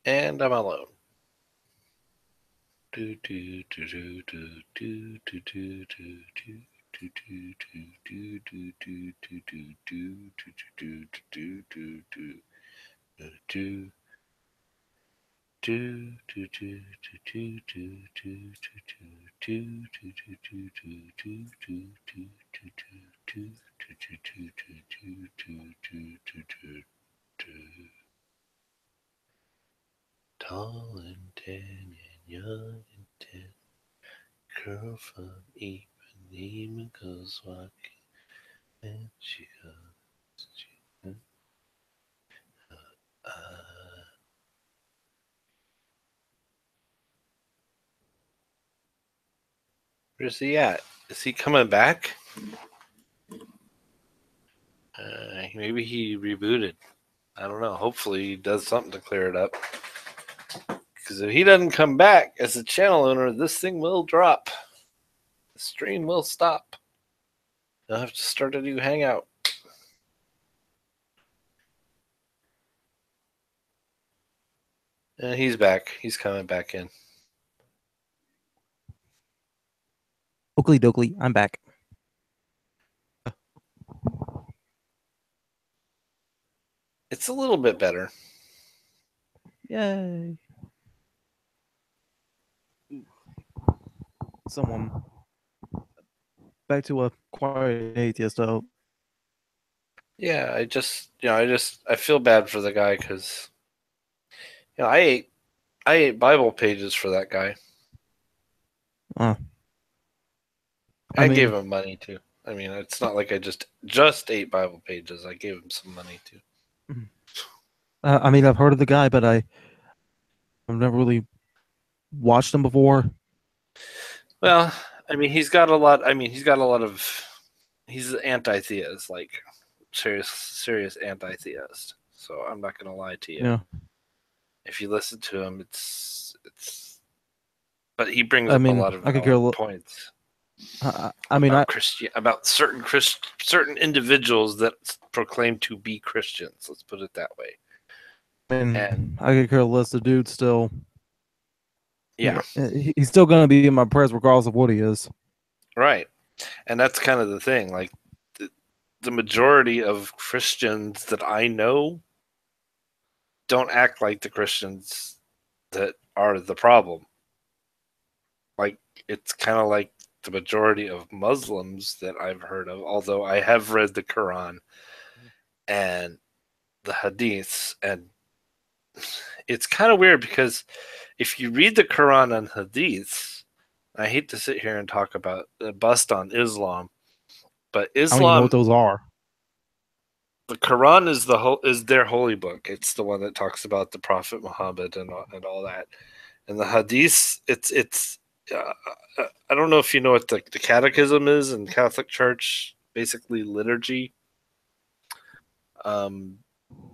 And I'm alone. Do do do do do do do do do do. Do do do do do do do do do do do do do do do do do do do do tall and tan and young and tan, girl from Ipanema goes walking, and she goes, where's he at? Is he coming back? Maybe he rebooted. I don't know. Hopefully he does something to clear it up. Because if he doesn't come back as a channel owner, this thing will drop. The stream will stop. You'll have to start a new hangout. And he's back. He's coming back in. Oakley Dokley, I'm back. It's a little bit better. Yay! Someone back to a quiet atheist. Though. Yeah, I feel bad for the guy because I ate Bible pages for that guy. I I mean, gave him money too. I mean, it's not like I just ate Bible pages. I gave him some money too. I've heard of the guy, but I've never really watched him before. Well, I mean, he's got a lot. I mean, he's got a lot of. He's anti-theist, like serious anti-theist. So I'm not gonna lie to you. Yeah. If you listen to him, it's. But he brings I up a mean, lot of I could care. valid points I mean, about certain individuals that proclaim to be Christians. Let's put it that way. And I could care less. The dude still. yeah, He's still gonna be in my prayers regardless of what he is. right. And that's kind of the thing. Like the majority of Christians that I know don't act like the Christians that are the problem. Like it's kind of like the majority of Muslims that I've heard of, although I have read the Quran and the Hadiths, and it's kind of weird because if you read the Quran and Hadiths, I hate to sit here and talk about bust on Islam, but I don't even know what Islam, those are. the Quran is their holy book. It's the one that talks about the Prophet Muhammad and all that. And the Hadiths, it's I don't know if you know what the Catechism is in Catholic Church, basically liturgy.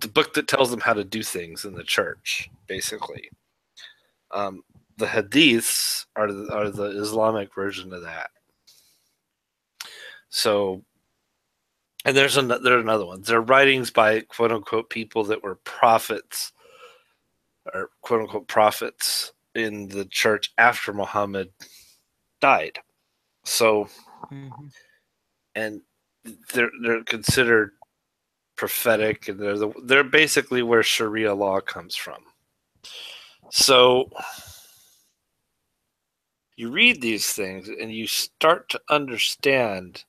The book that tells them how to do things in the church, basically. The Hadiths are the Islamic version of that. So, and there's another one. They're writings by quote unquote people that were prophets, or quote unquote prophets in the church after Muhammad died. So, and they're considered prophetic, and they're basically where Sharia law comes from. So you read these things and you start to understand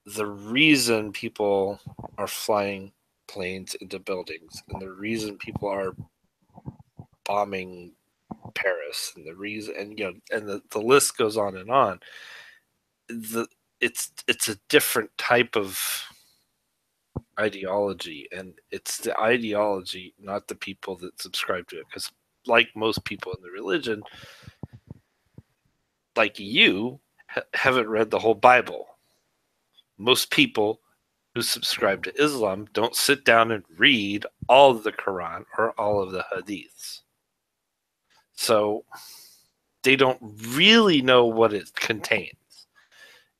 the reason people are flying planes into buildings, and the reason people are bombing Paris, and the reason, and and the list goes on and on. It's a different type of ideology, and it's the ideology, not the people that subscribe to it. Because, like most people in the religion, like you, haven't read the whole Bible. Most people who subscribe to Islam don't sit down and read all of the Quran or all of the Hadiths. So they don't really know what it contains.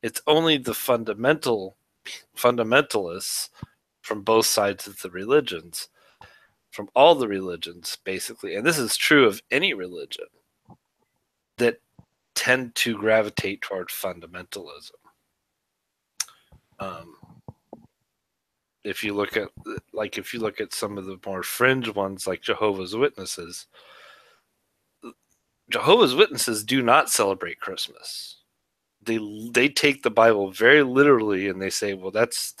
It's only the fundamentalists from both sides of the religions, from all the religions, basically, and this is true of any religion, that tend to gravitate toward fundamentalism. Um, if you look at some of the more fringe ones, like Jehovah's Witnesses, do not celebrate Christmas. They take the Bible very literally, and they say, well, that's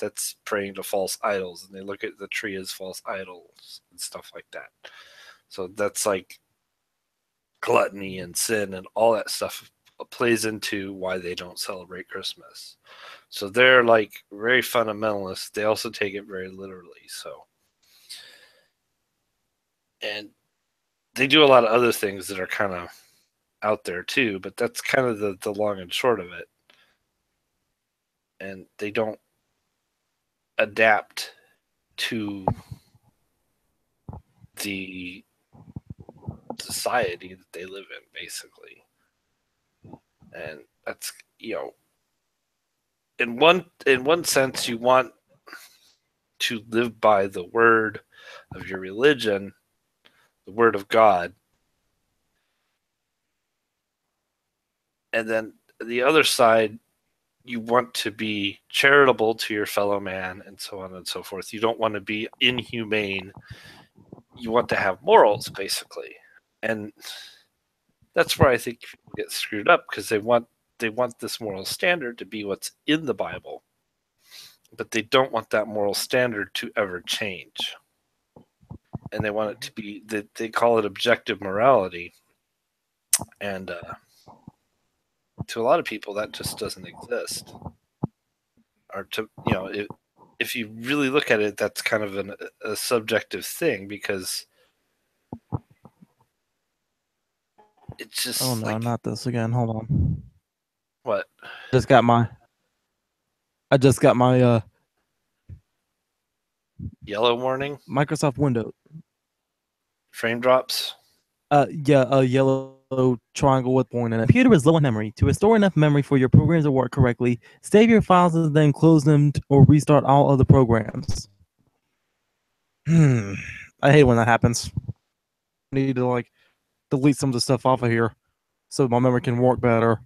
praying to false idols, and they look at the tree as false idols and stuff like that. So that's like gluttony and sin and all that stuff plays into why they don't celebrate Christmas. So they're like very fundamentalist. They also take it very literally. So, and they do a lot of other things that are kind of out there too, but that's kind of the long and short of it. And they don't adapt to the society that they live in, basically. And that's, in one sense, you want to live by the word of your religion, the word of God, and then the other side, you want to be charitable to your fellow man, and so on and so forth. You don't want to be inhumane. You want to have morals, basically, and that's where I think people get screwed up, because they want this moral standard to be what's in the Bible, but they don't want that moral standard to ever change, and they want it to be that they call it objective morality, and to a lot of people that just doesn't exist. Or to if you really look at it, that's kind of a subjective thing, because it's Oh just no, like, not this again. Hold on. what, Just got my I just got my yellow warning, Microsoft Windows. frame drops. Yeah, a yellow triangle with point in it. Computer is low on memory. To restore enough memory for your programs to work correctly, save your files and then close them or restart all other programs. I hate when that happens. I need to like delete some of the stuff off of here so my memory can work better.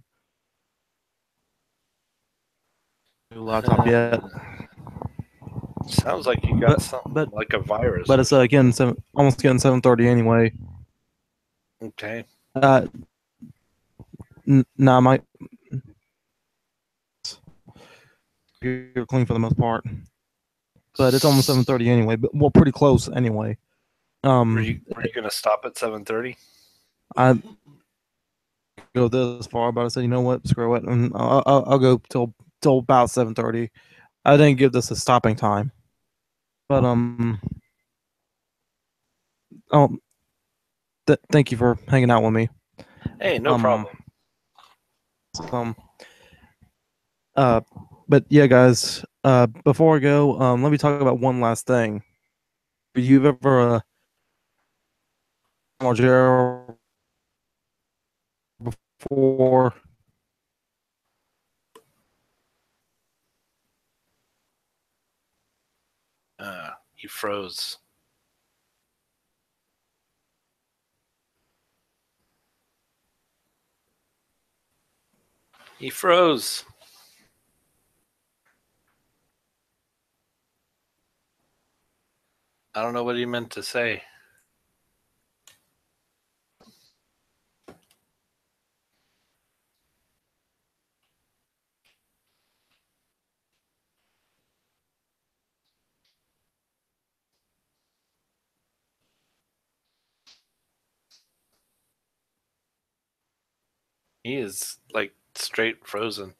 New laptop yet, Sounds like you got but something but like a virus but or it's something. again almost getting 7:30 anyway. Okay. Uh, nah, my you're clean for the most part, but it's almost 7:30 anyway. But well, pretty close anyway. Were you gonna stop at 7:30? I go this far, but I said, you know what, screw it, and I'll go till about 7:30. I didn't give this a stopping time, but oh, thank you for hanging out with me. Hey, no Um, problem. um, uh, but yeah, guys. Before I go, let me talk about one last thing. You've ever jail before? He froze. He froze. I don't know what he meant to say. He is like straight frozen.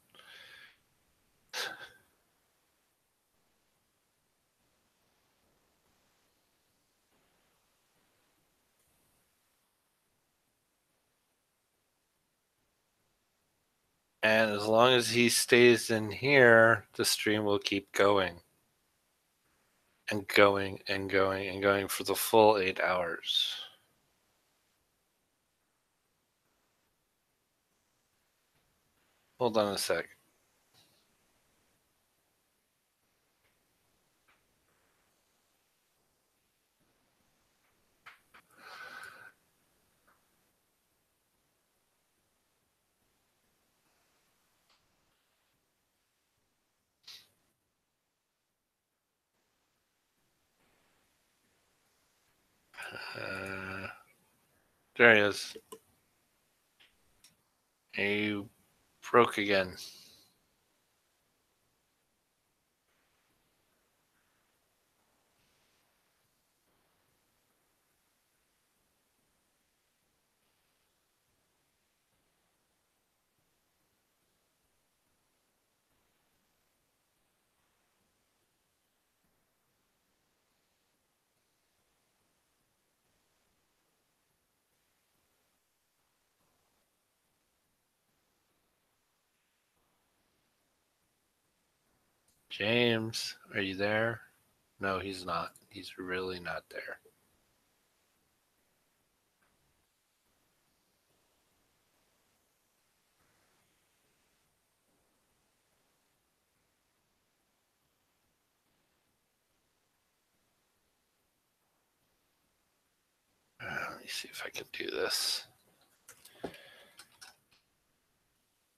And as long as he stays in here, the stream will keep going. And going and going and going for the full 8 hours. Hold on a sec. There he is. He broke again. James, are you there? No, he's not. He's really not there. Let me see if I can do this.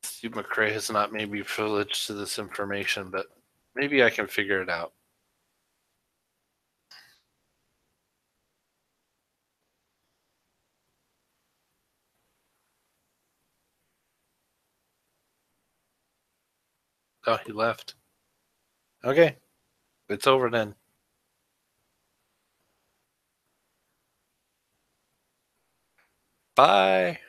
Steve McRae has not made me privileged to this information, but maybe I can figure it out. Oh, he left. Okay, it's over then. Bye.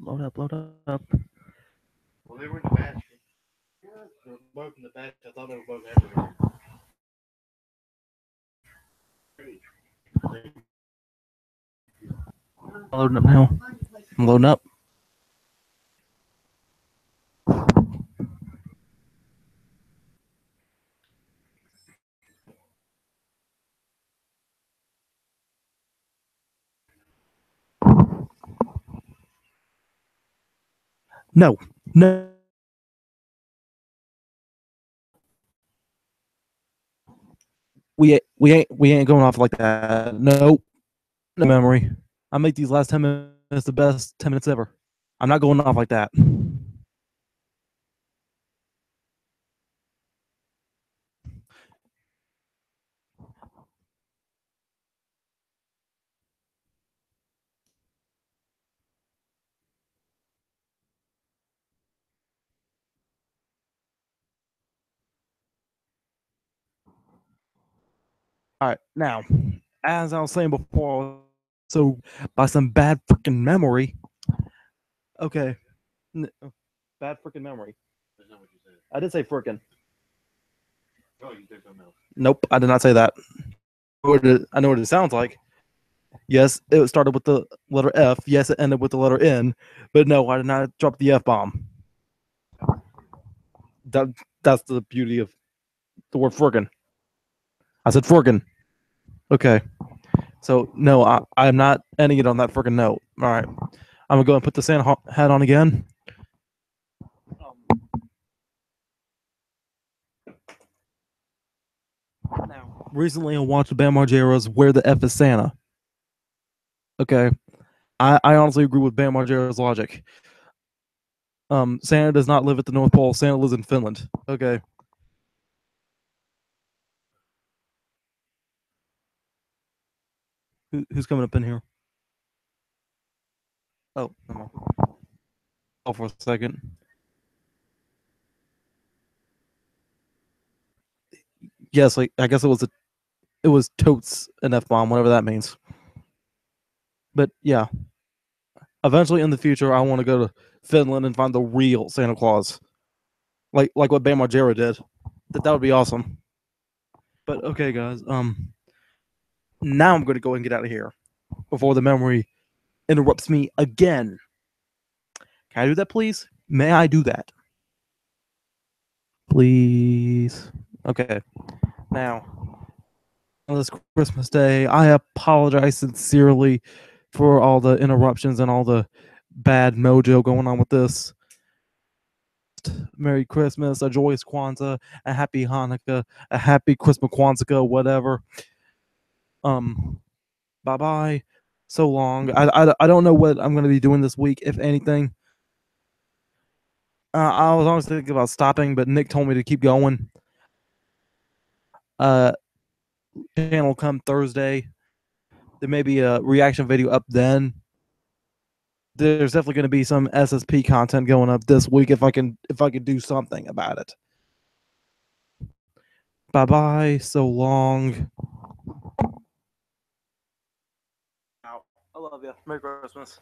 Load up, load up. Well, they were in the batch. They were both in the batch. I thought they were both everywhere. Loading up now. I'm loading up. No, no. We ain't going off like that. Nope. No memory. I make these last 10 minutes the best 10 minutes ever. I'm not going off like that. All right, now, as I was saying before, so by some bad freaking memory. Okay, bad freaking memory. That's not what you said. I did say freaking. Oh, you said something else. Nope, I did not say that. I know what it sounds like. Yes, it started with the letter F. Yes, it ended with the letter N. But no, I did not drop the F bomb. That that's the beauty of the word friggin'. I said friggin'. Okay. So no, I'm not ending it on that friggin' note. All right. I'm gonna go and put the Santa hat on again. Now, recently I watched Bam Margera's "Where the F is Santa." Okay, I honestly agree with Bam Margera's logic. Santa does not live at the North Pole. Santa lives in Finland. Okay. Who's coming up in here? Oh, no. Oh, for a second. Yes, like I guess it was totes an F bomb, whatever that means. But yeah, eventually in the future, I want to go to Finland and find the real Santa Claus, like what Bam Margera did. That would be awesome. But okay, guys. Now I'm going to go and get out of here before the memory interrupts me again. Can I do that, please? May I do that? Please. Okay. Now, on this Christmas Day, I apologize sincerely for all the interruptions and all the bad mojo going on with this. Merry Christmas, a joyous Kwanzaa, a happy Hanukkah, a happy Christmas Kwanzaa, whatever. Bye bye. So long. I don't know what I'm going to be doing this week, if anything. I was honestly thinking about stopping, but Nick told me to keep going. Uh, channel come Thursday. There may be a reaction video up then. There's definitely going to be some SSP content going up this week if I can do something about it. Bye bye. So long. I love you. Merry Christmas.